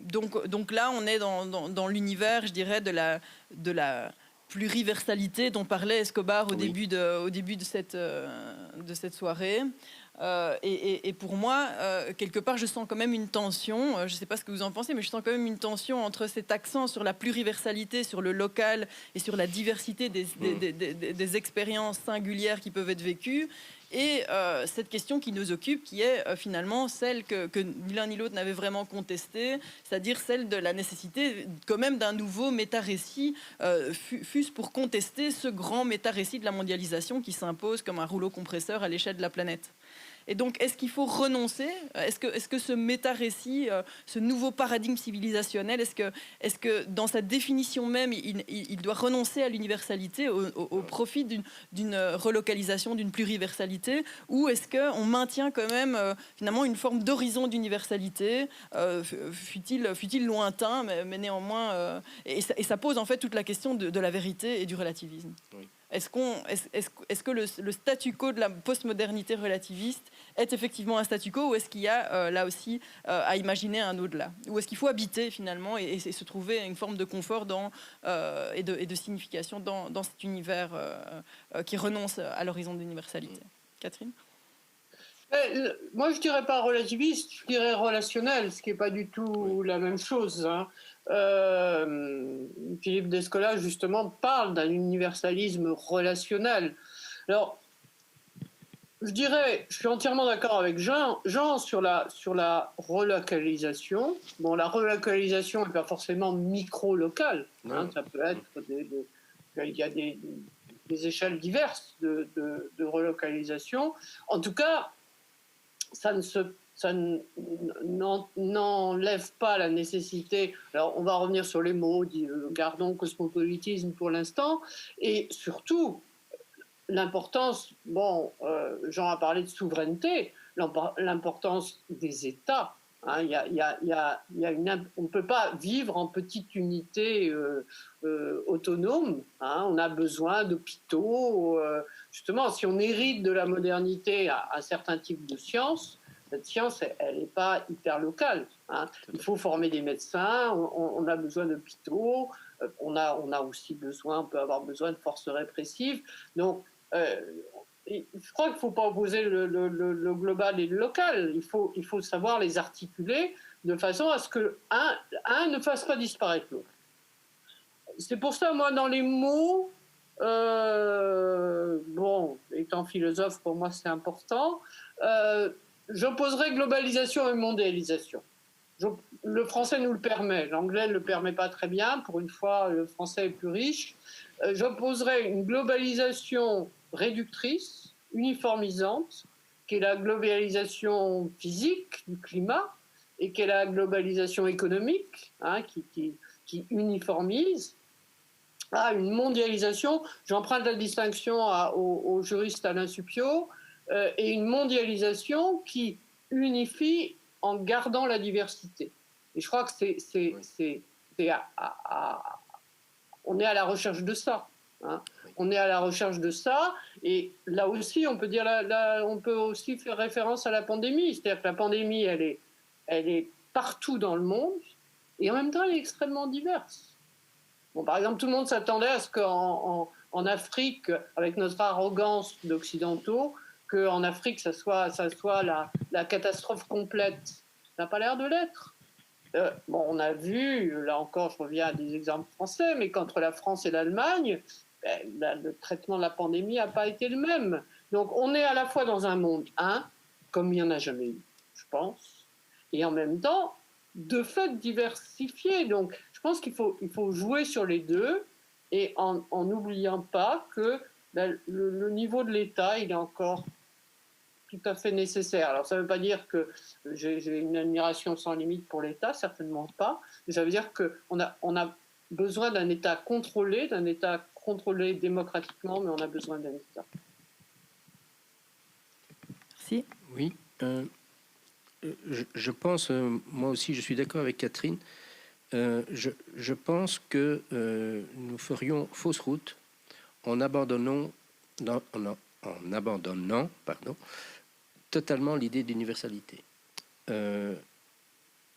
S1: Donc là, on est dans l'univers, je dirais, de la pluriversalité dont parlait Escobar au début de cette soirée. Et pour moi, quelque part, je sens quand même une tension. Je ne sais pas ce que vous en pensez, mais je sens quand même une tension entre cet accent sur la pluriversalité, sur le local et sur la diversité des expériences singulières qui peuvent être vécues, et cette question qui nous occupe, qui est finalement celle que ni l'un ni l'autre n'avait vraiment contestée, c'est-à-dire celle de la nécessité quand même d'un nouveau méta-récit, fût-ce pour contester ce grand méta-récit de la mondialisation qui s'impose comme un rouleau compresseur à l'échelle de la planète. Et donc, est-ce qu'il faut renoncer? Est-ce que ce méta-récit, ce nouveau paradigme civilisationnel, est-ce que dans sa définition même, il doit renoncer à l'universalité au profit d'une relocalisation, d'une pluriversalité? Ou est-ce qu'on maintient quand même finalement une forme d'horizon d'universalité, fut-il lointain, mais néanmoins... et ça pose en fait toute la question de la vérité et du relativisme. Oui. Est-ce que le statu quo de la postmodernité relativiste est effectivement un statu quo, ou est-ce qu'il y a là aussi à imaginer un au-delà? Ou est-ce qu'il faut habiter finalement et se trouver une forme de confort et de signification dans cet univers qui renonce à l'horizon d'universalité? Catherine?
S3: Moi, je dirais pas relativiste, je dirais relationnel, ce qui n'est pas du tout la même chose. Hein. Philippe Descola, justement, parle d'un universalisme relationnel. Alors, je dirais, je suis entièrement d'accord avec Jean sur la relocalisation. Bon, la relocalisation n'est pas forcément micro-locale. Hein, ça peut être il y a des échelles diverses de relocalisation. En tout cas, ça n'enlève pas la nécessité. Alors, on va revenir sur les mots, gardons cosmopolitisme pour l'instant, et surtout l'importance. Bon, Jean a parlé de souveraineté, l'importance des États. Hein, on ne peut pas vivre en petite unité autonome. Hein, on a besoin d'hôpitaux. Justement, si on hérite de la modernité un certain type de science, cette science, elle n'est pas hyper locale. Hein. Il faut former des médecins, on a besoin d'hôpitaux, on a aussi besoin, on peut avoir besoin de forces répressives. Donc, je crois qu'il ne faut pas opposer le global et le local. Il faut savoir les articuler de façon à ce que un ne fasse pas disparaître l'autre. C'est pour ça, moi, dans les mots, bon, étant philosophe, pour moi, c'est important, j'opposerais globalisation et mondialisation. Le français nous le permet, l'anglais ne le permet pas très bien. Pour une fois, le français est plus riche. J'opposerais une globalisation réductrice, uniformisante, qui est la globalisation physique du climat, et qui est la globalisation économique, hein, qui uniformise, à une mondialisation. J'emprunte la distinction au juriste Alain Supiot, et une mondialisation qui unifie en gardant la diversité. Et je crois que on est à la recherche de ça. Hein. On est à la recherche de ça, et là aussi, on peut aussi faire référence à la pandémie. C'est-à-dire que la pandémie, elle est partout dans le monde, et en même temps, elle est extrêmement diverse. Bon, par exemple, tout le monde s'attendait à ce qu'en Afrique, avec notre arrogance d'occidentaux, qu'en Afrique, ça soit la catastrophe complète. Ça n'a pas l'air de l'être. Bon, on a vu, là encore, je reviens à des exemples français, mais qu'entre la France et l'Allemagne, le traitement de la pandémie n'a pas été le même. Donc, on est à la fois dans un monde, comme il n'y en a jamais eu, je pense, et en même temps, de fait diversifié. Donc, je pense qu'il faut jouer sur les deux, et en n'oubliant pas que le niveau de l'État, il est encore tout à fait nécessaire. Alors, ça ne veut pas dire que j'ai une admiration sans limite pour l'État, certainement pas, mais ça veut dire qu'on a besoin d'un État contrôlé démocratiquement, mais on a besoin d'un État.
S1: Merci.
S4: Oui, je pense, moi aussi, je suis d'accord avec Catherine. Je pense que nous ferions fausse route en abandonnant totalement l'idée d'universalité.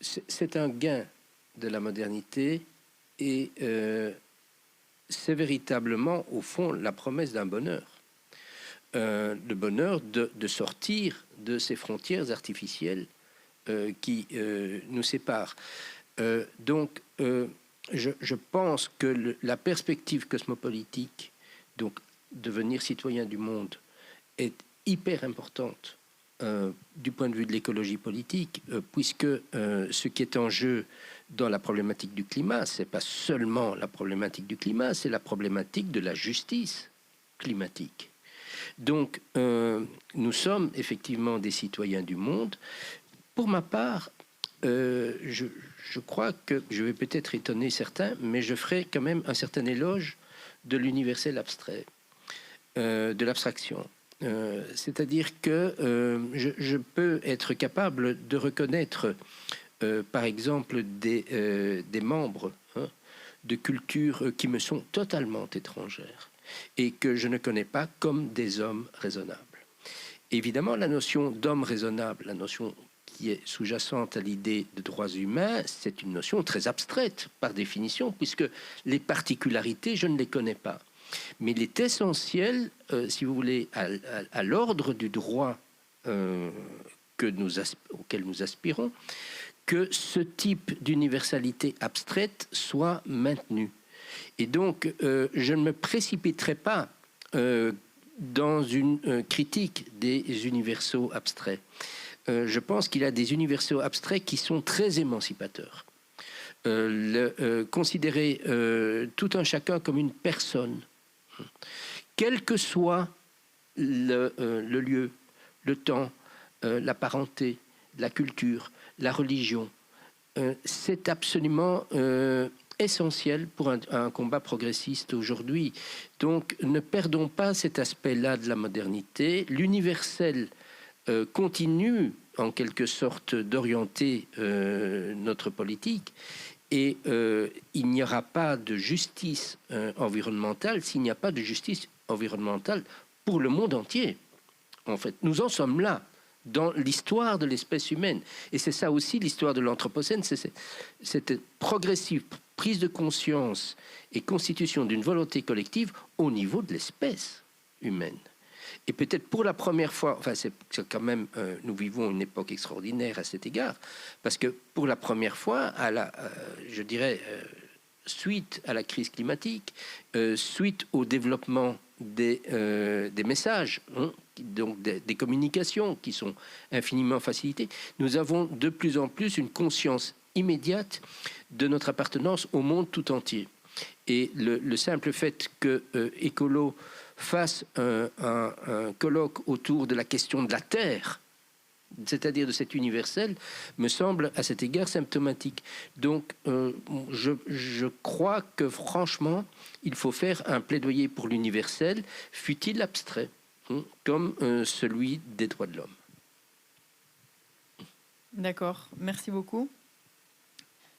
S4: C'est un gain de la modernité, et c'est véritablement, au fond, la promesse d'un bonheur. Le bonheur de sortir de ces frontières artificielles qui nous séparent. Donc, je pense que la perspective cosmopolitique, donc devenir citoyen du monde, est hyper importante du point de vue de l'écologie politique, puisque ce qui est en jeu dans la problématique du climat, c'est pas seulement la problématique du climat, c'est la problématique de la justice climatique. Donc, nous sommes effectivement des citoyens du monde. Pour ma part, je crois que je vais peut-être étonner certains, mais je ferai quand même un certain éloge de l'universel abstrait, de l'abstraction. C'est-à-dire que je peux être capable de reconnaître, par exemple, des membres de cultures qui me sont totalement étrangères et que je ne connais pas comme des hommes raisonnables. Évidemment, la notion d'homme raisonnable, la notion qui est sous-jacente à l'idée de droits humains, c'est une notion très abstraite par définition, puisque les particularités, je ne les connais pas. Mais il est essentiel, si vous voulez, à l'ordre du droit auquel nous aspirons, que ce type d'universalité abstraite soit maintenu. Et donc, je ne me précipiterai pas dans une critique des universaux abstraits. Je pense qu'il y a des universaux abstraits qui sont très émancipateurs. Considérer tout un chacun comme une personne, quel que soit le lieu, le temps, la parenté, la culture, la religion, c'est absolument essentiel pour un combat progressiste aujourd'hui. Donc ne perdons pas cet aspect-là de la modernité. L'universel continue en quelque sorte d'orienter notre politique. Et il n'y aura pas de justice environnementale s'il n'y a pas de justice environnementale pour le monde entier. En fait, nous en sommes là dans l'histoire de l'espèce humaine. Et c'est ça aussi l'histoire de l'Anthropocène, c'est cette progressive prise de conscience et constitution d'une volonté collective au niveau de l'espèce humaine. Et peut-être pour la première fois, enfin c'est quand même, nous vivons une époque extraordinaire à cet égard, parce que pour la première fois, je dirais, suite à la crise climatique, suite au développement des messages, donc des communications qui sont infiniment facilitées, nous avons de plus en plus une conscience immédiate de notre appartenance au monde tout entier. Et le simple fait que Écolo fasse un colloque autour de la question de la Terre, c'est-à-dire de cet universel, me semble à cet égard symptomatique. Donc je crois que franchement, il faut faire un plaidoyer pour l'universel, fût-il abstrait, comme celui des droits de l'homme.
S1: D'accord, merci beaucoup.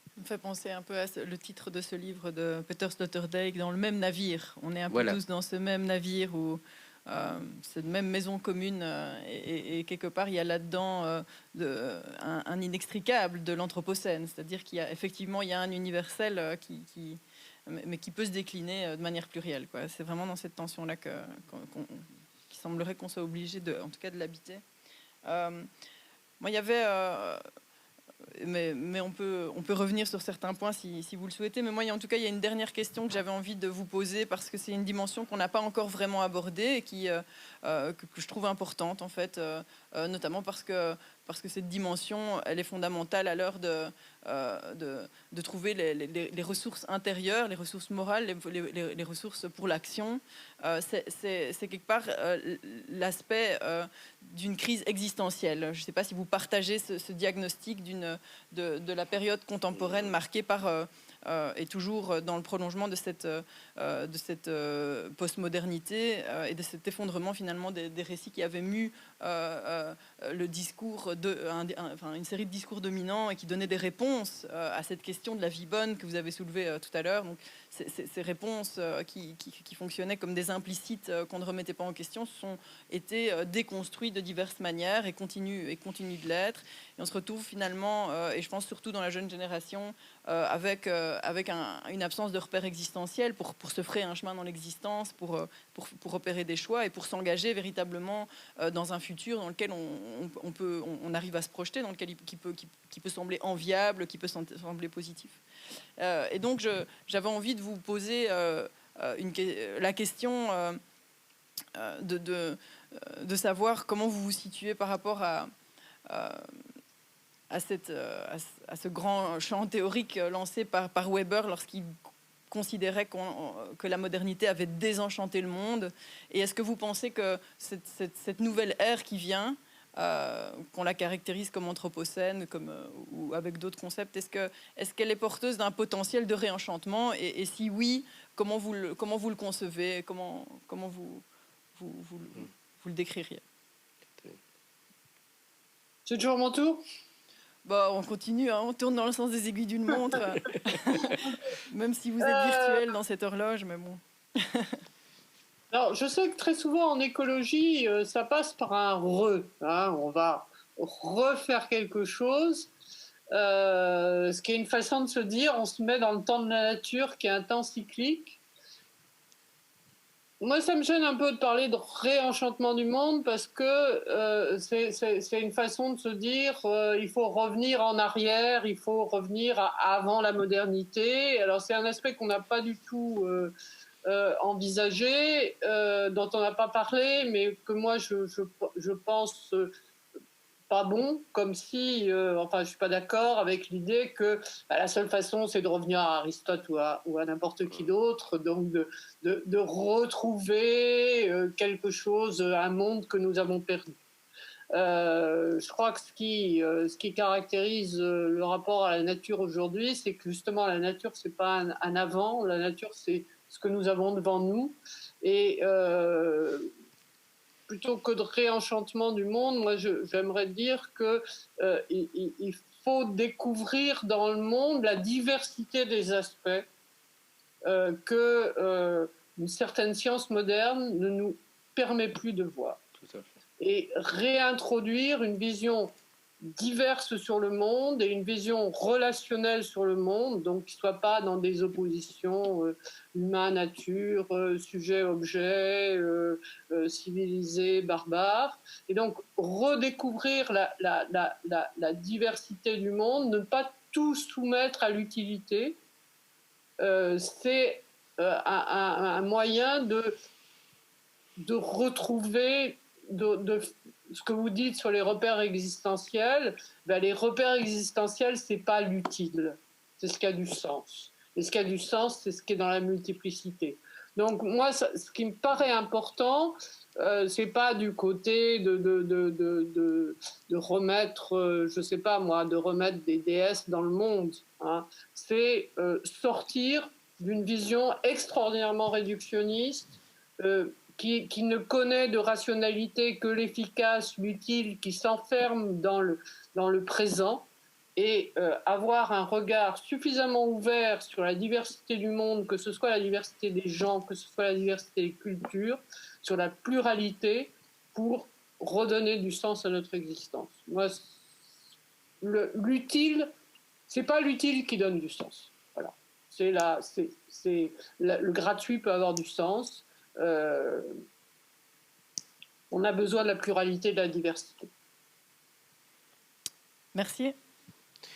S1: Ça me fait penser un peu à le titre de ce livre de Peter Sloterdijk, Dans le même navire. On est un peu tous dans ce même navire où cette même maison commune et quelque part il y a là-dedans un inextricable de l'Anthropocène, c'est-à-dire qu'il y a effectivement il y a un universel mais qui peut se décliner de manière plurielle, quoi. C'est vraiment dans cette tension-là qu'il semblerait qu'on soit obligé en tout cas de l'habiter. Moi, il y avait mais on peut revenir sur certains points si vous le souhaitez. Mais moi, en tout cas, il y a une dernière question que j'avais envie de vous poser parce que c'est une dimension qu'on n'a pas encore vraiment abordée et que je trouve importante, en fait, notamment parce que cette dimension, elle est fondamentale à l'heure de trouver les ressources intérieures, les ressources morales, les ressources pour l'action. C'est quelque part l'aspect d'une crise existentielle. Je ne sais pas si vous partagez ce diagnostic de la période contemporaine marquée par et toujours dans le prolongement de cette postmodernité et de cet effondrement finalement des récits qui avaient mu le discours une série de discours dominants et qui donnaient des réponses à cette question de la vie bonne que vous avez soulevée tout à l'heure. Donc ces réponses qui fonctionnaient comme des implicites qu'on ne remettait pas en question ont été déconstruites de diverses manières et continuent de l'être. Et on se retrouve finalement, et je pense surtout dans la jeune génération, avec une absence de repères existentiels pour se frayer un chemin dans l'existence, pour opérer des choix et pour s'engager véritablement dans un futur dans lequel on arrive à se projeter, dans lequel qui peut sembler enviable, qui peut sembler positif. Et donc j'avais envie de vous poser la question de savoir comment vous vous situez par rapport à ce grand champ théorique lancé par Weber lorsqu'il considérait que la modernité avait désenchanté le monde. Et est-ce que vous pensez que cette nouvelle ère qui vient, qu'on la caractérise comme anthropocène, ou avec d'autres concepts, est-ce qu'elle est porteuse d'un potentiel de réenchantement, et si oui, comment vous le concevez, comment vous le décririez?
S3: C'est toujours mon tour?
S1: Bon, on continue, hein, on tourne dans le sens des aiguilles d'une montre, même si vous êtes virtuel dans cette horloge, mais bon.
S3: Alors, je sais que très souvent en écologie, ça passe par un hein, on va refaire quelque chose, ce qui est une façon de se dire, on se met dans le temps de la nature qui est un temps cyclique. Moi, ça me gêne un peu de parler de réenchantement du monde parce que c'est une façon de se dire il faut revenir en arrière, il faut revenir avant la modernité. Alors, c'est un aspect qu'on n'a pas du tout envisagé, dont on n'a pas parlé, mais que moi, je pense pas bon, comme si, enfin, je suis pas d'accord avec l'idée que la seule façon, c'est de revenir à Aristote ou à n'importe qui d'autre, donc de retrouver quelque chose, un monde que nous avons perdu. Je crois que ce qui caractérise le rapport à la nature aujourd'hui, c'est que justement la nature, c'est pas un avant, la nature, c'est ce que nous avons devant nous, et plutôt que de réenchantement du monde, moi j'aimerais dire que il faut découvrir dans le monde la diversité des aspects que une certaine science moderne ne nous permet plus de voir.
S4: Tout à fait.
S3: Et réintroduire une vision diverse sur le monde et une vision relationnelle sur le monde, donc qui ne soit pas dans des oppositions humain-nature, sujet-objet, civilisé, barbare. Et donc redécouvrir la diversité du monde, ne pas tout soumettre à l'utilité, c'est un moyen de retrouver ce que vous dites sur les repères existentiels. Les repères existentiels, c'est pas l'utile, c'est ce qui a du sens. Et ce qui a du sens, c'est ce qui est dans la multiplicité. Donc moi, ce qui me paraît important, c'est pas du côté de remettre, je sais pas moi, de remettre des déesses dans le monde, hein. C'est sortir d'une vision extraordinairement réductionniste, qui ne connaît de rationalité que l'efficace, l'utile, qui s'enferme dans le présent, et avoir un regard suffisamment ouvert sur la diversité du monde, que ce soit la diversité des gens, que ce soit la diversité des cultures, sur la pluralité, pour redonner du sens à notre existence. Moi, l'utile, c'est pas l'utile qui donne du sens. Voilà. Le gratuit peut avoir du sens. On a besoin de la pluralité, de la diversité.
S1: Merci.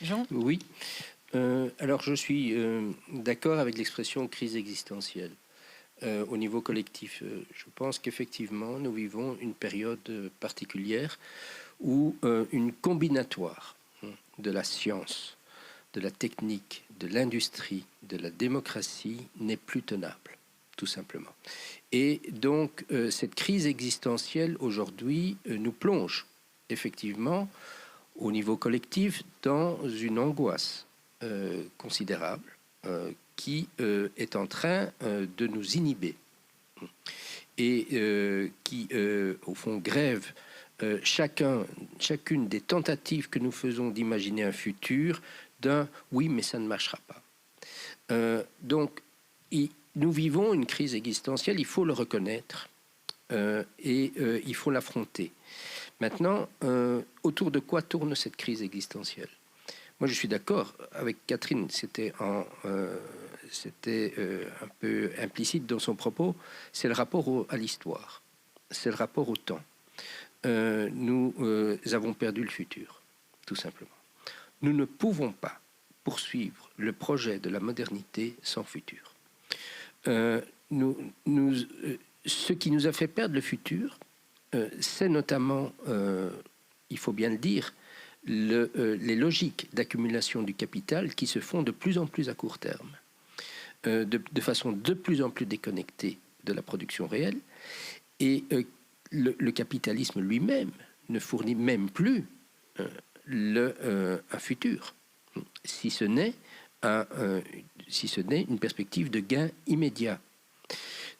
S1: Jean ?
S4: Oui. Alors, je suis d'accord avec l'expression crise existentielle. Au niveau collectif, je pense qu'effectivement, nous vivons une période particulière où une combinatoire de la science, de la technique, de l'industrie, de la démocratie n'est plus tenable, tout simplement. Et donc, cette crise existentielle, aujourd'hui, nous plonge, effectivement, au niveau collectif, dans une angoisse considérable qui est en train de nous inhiber et qui, au fond, grève chacune des tentatives que nous faisons d'imaginer un futur d'un « oui, mais ça ne marchera pas ». Donc, nous vivons une crise existentielle, il faut le reconnaître et il faut l'affronter. Maintenant, autour de quoi tourne cette crise existentielle ? Moi, je suis d'accord avec Catherine, c'était un peu implicite dans son propos, c'est le rapport à l'histoire, c'est le rapport au temps. Nous avons perdu le futur, tout simplement. Nous ne pouvons pas poursuivre le projet de la modernité sans futur. Ce qui nous a fait perdre le futur, c'est notamment, il faut bien le dire, les logiques d'accumulation du capital qui se font de plus en plus à court terme, de façon de plus en plus déconnectée de la production réelle, et le capitalisme lui-même ne fournit même plus un futur, si ce n'est une perspective de gain immédiat.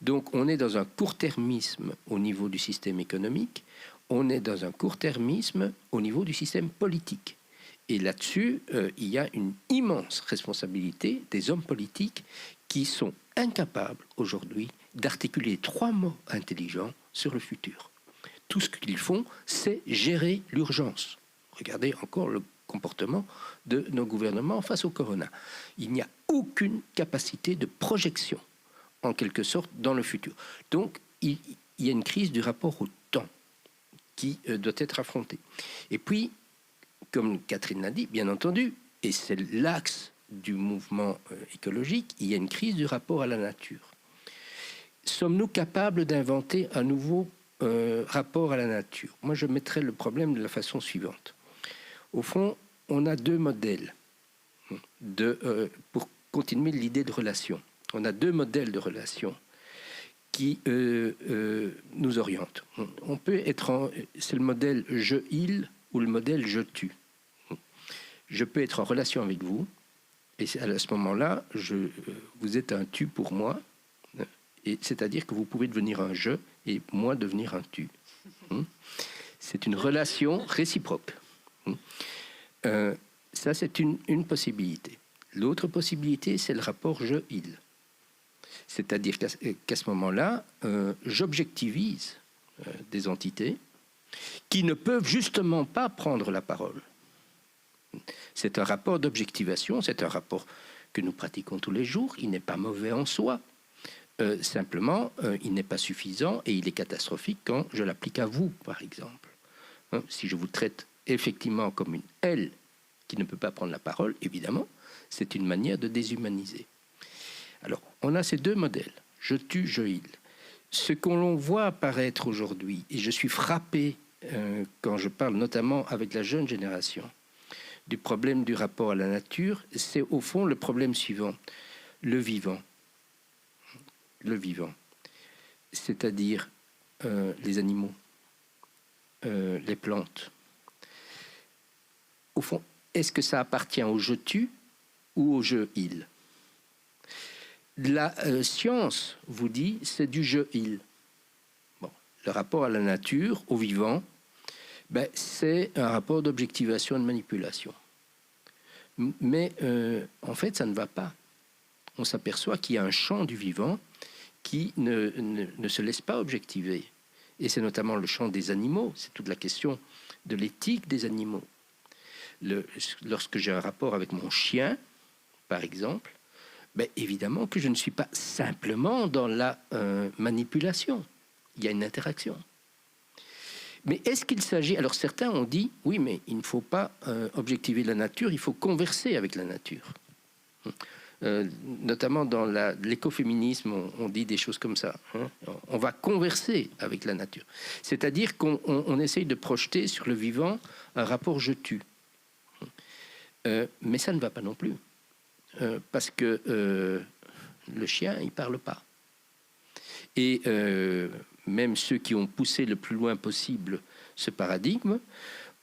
S4: Donc on est dans un court-termisme au niveau du système économique, on est dans un court-termisme au niveau du système politique. Et là-dessus, il y a une immense responsabilité des hommes politiques qui sont incapables aujourd'hui d'articuler 3 mots intelligents sur le futur. Tout ce qu'ils font, c'est gérer l'urgence. Regardez encore le comportement de nos gouvernements face au corona. Il n'y a aucune capacité de projection, en quelque sorte, dans le futur. Donc, il y a une crise du rapport au temps qui doit être affrontée. Et puis, comme Catherine l'a dit, bien entendu, et c'est l'axe du mouvement écologique, il y a une crise du rapport à la nature. Sommes-nous capables d'inventer un nouveau rapport à la nature? Moi, je mettrais le problème de la façon suivante. Au fond, on a 2 modèles pour continuer l'idée de relation. On a 2 modèles de relation qui nous orientent. On peut être c'est le modèle je-il ou le modèle je-tu. Je peux être en relation avec vous, et à ce moment-là, vous êtes un tu pour moi, et c'est-à-dire que vous pouvez devenir un je et moi devenir un tu. C'est une relation réciproque. Ça, c'est une possibilité. L'autre possibilité, c'est le rapport je-il. C'est-à-dire qu'à ce moment-là, j'objectivise des entités qui ne peuvent justement pas prendre la parole. C'est un rapport d'objectivation, c'est un rapport que nous pratiquons tous les jours, il n'est pas mauvais en soi. Simplement, il n'est pas suffisant et il est catastrophique quand je l'applique à vous, par exemple. Si je vous traite effectivement comme une elle qui ne peut pas prendre la parole, évidemment, c'est une manière de déshumaniser. Alors, on a ces 2 modèles, je-tu, je-il. Ce qu'on voit apparaître aujourd'hui, et je suis frappé quand je parle notamment avec la jeune génération, du problème du rapport à la nature, c'est au fond le problème suivant, le vivant. Le vivant, c'est-à-dire les animaux, les plantes. Au fond, est-ce que ça appartient au je-tu ou au je-il? La science vous dit c'est du je-il. Bon, le rapport à la nature, au vivant, c'est un rapport d'objectivation et de manipulation. Mais en fait, ça ne va pas. On s'aperçoit qu'il y a un champ du vivant qui ne se laisse pas objectiver. Et c'est notamment le champ des animaux, c'est toute la question de l'éthique des animaux. Lorsque j'ai un rapport avec mon chien, par exemple, évidemment que je ne suis pas simplement dans la manipulation. Il y a une interaction. Mais est-ce qu'il s'agit... Alors certains ont dit, oui, mais il ne faut pas objectiver la nature, il faut converser avec la nature. Notamment dans l'écoféminisme, on dit des choses comme ça. On va converser avec la nature. C'est-à-dire qu'on essaye de projeter sur le vivant un rapport je-tu. Mais ça ne va pas non plus. Parce que le chien, il ne parle pas. Et même ceux qui ont poussé le plus loin possible ce paradigme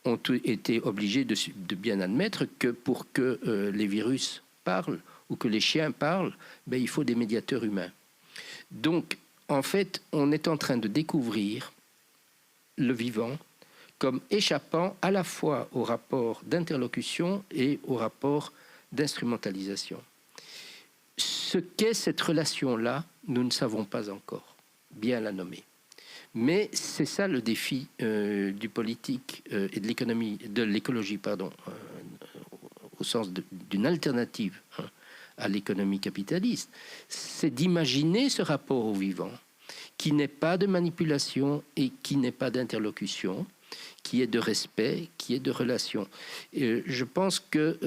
S4: ont été obligés de bien admettre que pour que les virus parlent ou que les chiens parlent, il faut des médiateurs humains. Donc, en fait, on est en train de découvrir le vivant comme échappant à la fois au rapport d'interlocution et au rapport d'instrumentalisation. Ce qu'est cette relation-là, nous ne savons pas encore bien la nommer. Mais c'est ça le défi du politique et de l'économie, de l'écologie, au sens d'une alternative à l'économie capitaliste. C'est d'imaginer ce rapport au vivant qui n'est pas de manipulation et qui n'est pas d'interlocution, qui est de respect, qui est de relation. Et je pense que,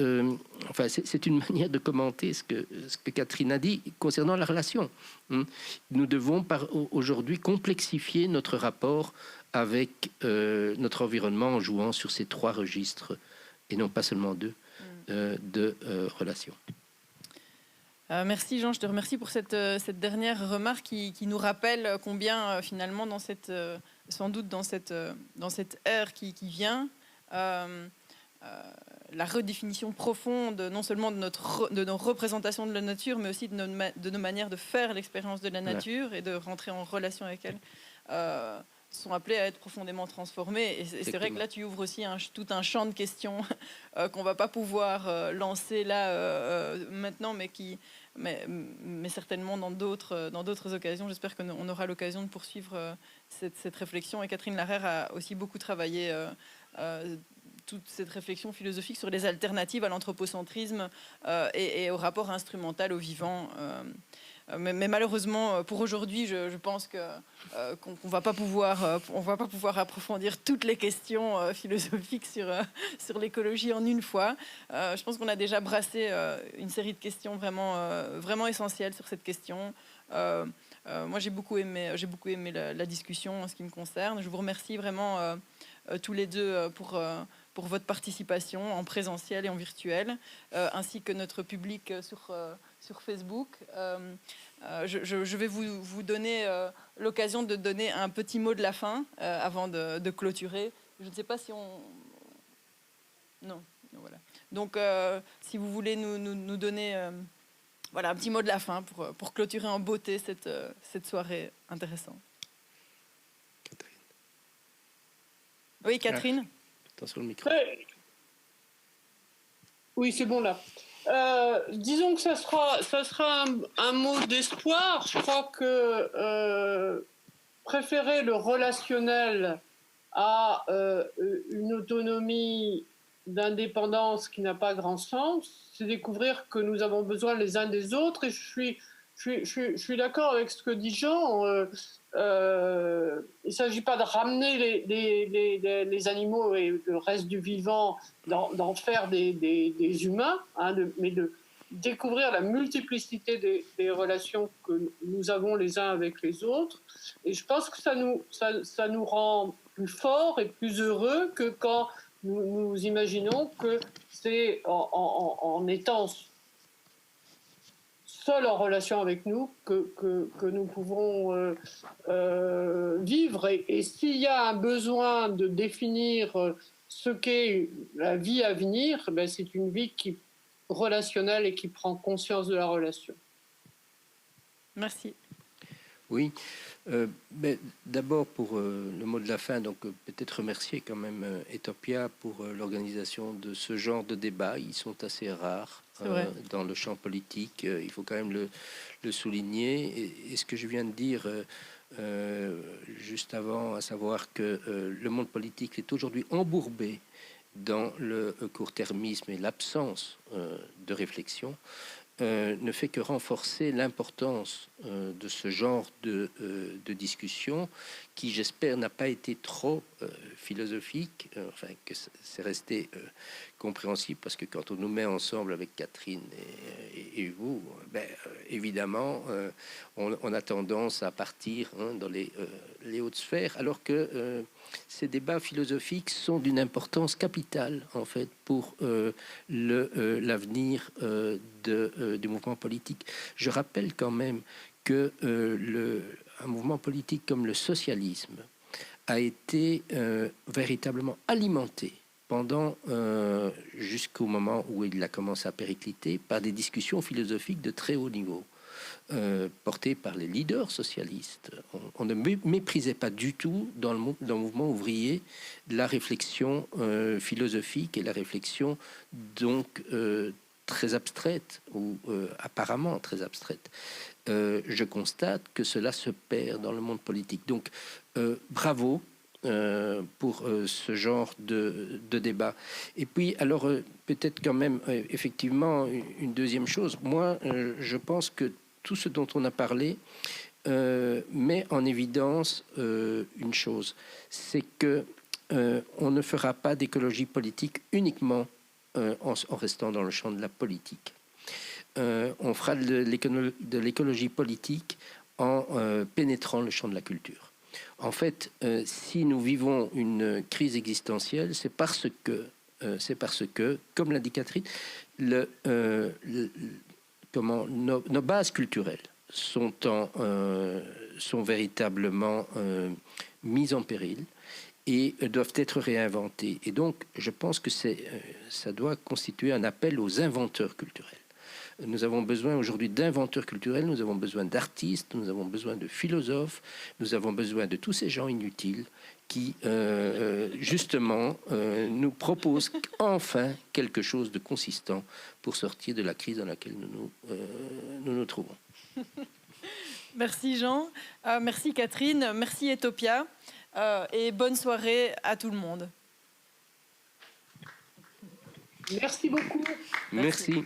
S4: enfin, c'est une manière de commenter ce que Catherine a dit concernant la relation. Nous devons aujourd'hui complexifier notre rapport avec notre environnement en jouant sur ces 3 registres, et non pas seulement 2, de relations.
S1: Merci Jean, je te remercie pour cette dernière remarque qui nous rappelle combien finalement sans doute dans cette ère qui vient, la redéfinition profonde non seulement de nos représentations de la nature, mais aussi de nos manières de faire l'expérience de la nature et de rentrer en relation avec elle, sont appelés à être profondément transformés. Et c'est vrai que là, tu ouvres aussi tout un champ de questions qu'on ne va pas pouvoir lancer là maintenant, mais certainement dans d'autres occasions. J'espère qu'on aura l'occasion de poursuivre cette réflexion. Et Catherine Larère a aussi beaucoup travaillé toute cette réflexion philosophique sur les alternatives à l'anthropocentrisme et au rapport instrumental au vivant. Mais malheureusement, pour aujourd'hui, je pense qu'on va pas pouvoir approfondir toutes les questions philosophiques sur l'écologie en une fois. Je pense qu'on a déjà brassé une série de questions vraiment essentielles sur cette question. Moi, j'ai beaucoup aimé la discussion en ce qui me concerne. Je vous remercie vraiment tous les deux pour votre participation en présentiel et en virtuel, ainsi que notre public sur Facebook. Je vais vous donner l'occasion de donner un petit mot de la fin avant de clôturer. Je ne sais pas si on... Non, voilà. Donc, si vous voulez nous donner voilà, un petit mot de la fin pour clôturer en beauté cette soirée intéressante.
S4: Catherine.
S1: Oui, Catherine.
S4: Attention le micro.
S3: Oui, c'est bon là. Disons que ça sera un mot d'espoir. Je crois que préférer le relationnel à une autonomie d'indépendance qui n'a pas grand sens, c'est découvrir que nous avons besoin les uns des autres. Et je suis d'accord avec ce que dit Jean. Il ne s'agit pas de ramener les animaux et le reste du vivant, d'en faire des humains, hein, mais de découvrir la multiplicité des relations que nous avons les uns avec les autres. Et je pense que ça nous rend plus forts et plus heureux que quand nous imaginons que c'est en étant seul en relation avec nous que nous pouvons vivre. Et s'il y a un besoin de définir ce qu'est la vie à venir, ben c'est une vie relationnelle et qui prend conscience de la relation.
S1: Merci.
S4: Oui. Mais d'abord pour le mot de la fin, donc peut-être remercier quand même Etopia pour l'organisation de ce genre de débat. Ils sont assez rares dans le champ politique. Il faut quand même le souligner. Et ce que je viens de dire juste avant, à savoir que le monde politique est aujourd'hui embourbé dans le court-termisme et l'absence de réflexion, ne fait que renforcer l'importance de ce genre de discussion qui, j'espère, n'a pas été trop philosophique, enfin que c'est resté compréhensible, parce que quand on nous met ensemble avec Catherine et vous, ben, évidemment, on a tendance à partir dans les hautes sphères, alors que ces débats philosophiques sont d'une importance capitale, en fait, pour l'avenir du mouvement politique. Je rappelle quand même que un mouvement politique comme le socialisme a été véritablement alimenté pendant jusqu'au moment où il a commencé à péricliter par des discussions philosophiques de très haut niveau. Porté par les leaders socialistes. On ne méprisait pas du tout dans le mouvement ouvrier la réflexion philosophique et la réflexion donc très abstraite ou apparemment très abstraite. Je constate que cela se perd dans le monde politique. Donc bravo pour ce genre de débat. Et puis alors peut-être quand même effectivement une deuxième chose. Moi je pense que tout ce dont on a parlé met en évidence une chose, c'est que on ne fera pas d'écologie politique uniquement en restant dans le champ de la politique. On fera de l'écologie politique en pénétrant le champ de la culture. En fait, si nous vivons une crise existentielle, c'est parce que, comme l'a dit Catherine, nos bases culturelles sont véritablement mises en péril et doivent être réinventées. Et donc, je pense que ça doit constituer un appel aux inventeurs culturels. Nous avons besoin aujourd'hui d'inventeurs culturels, nous avons besoin d'artistes, nous avons besoin de philosophes, nous avons besoin de tous ces gens inutiles qui, justement, nous proposent enfin quelque chose de consistant pour sortir de la crise dans laquelle nous nous trouvons.
S1: Merci Jean, merci Catherine, merci Etopia et bonne soirée à tout le monde.
S3: Merci beaucoup.
S4: Merci.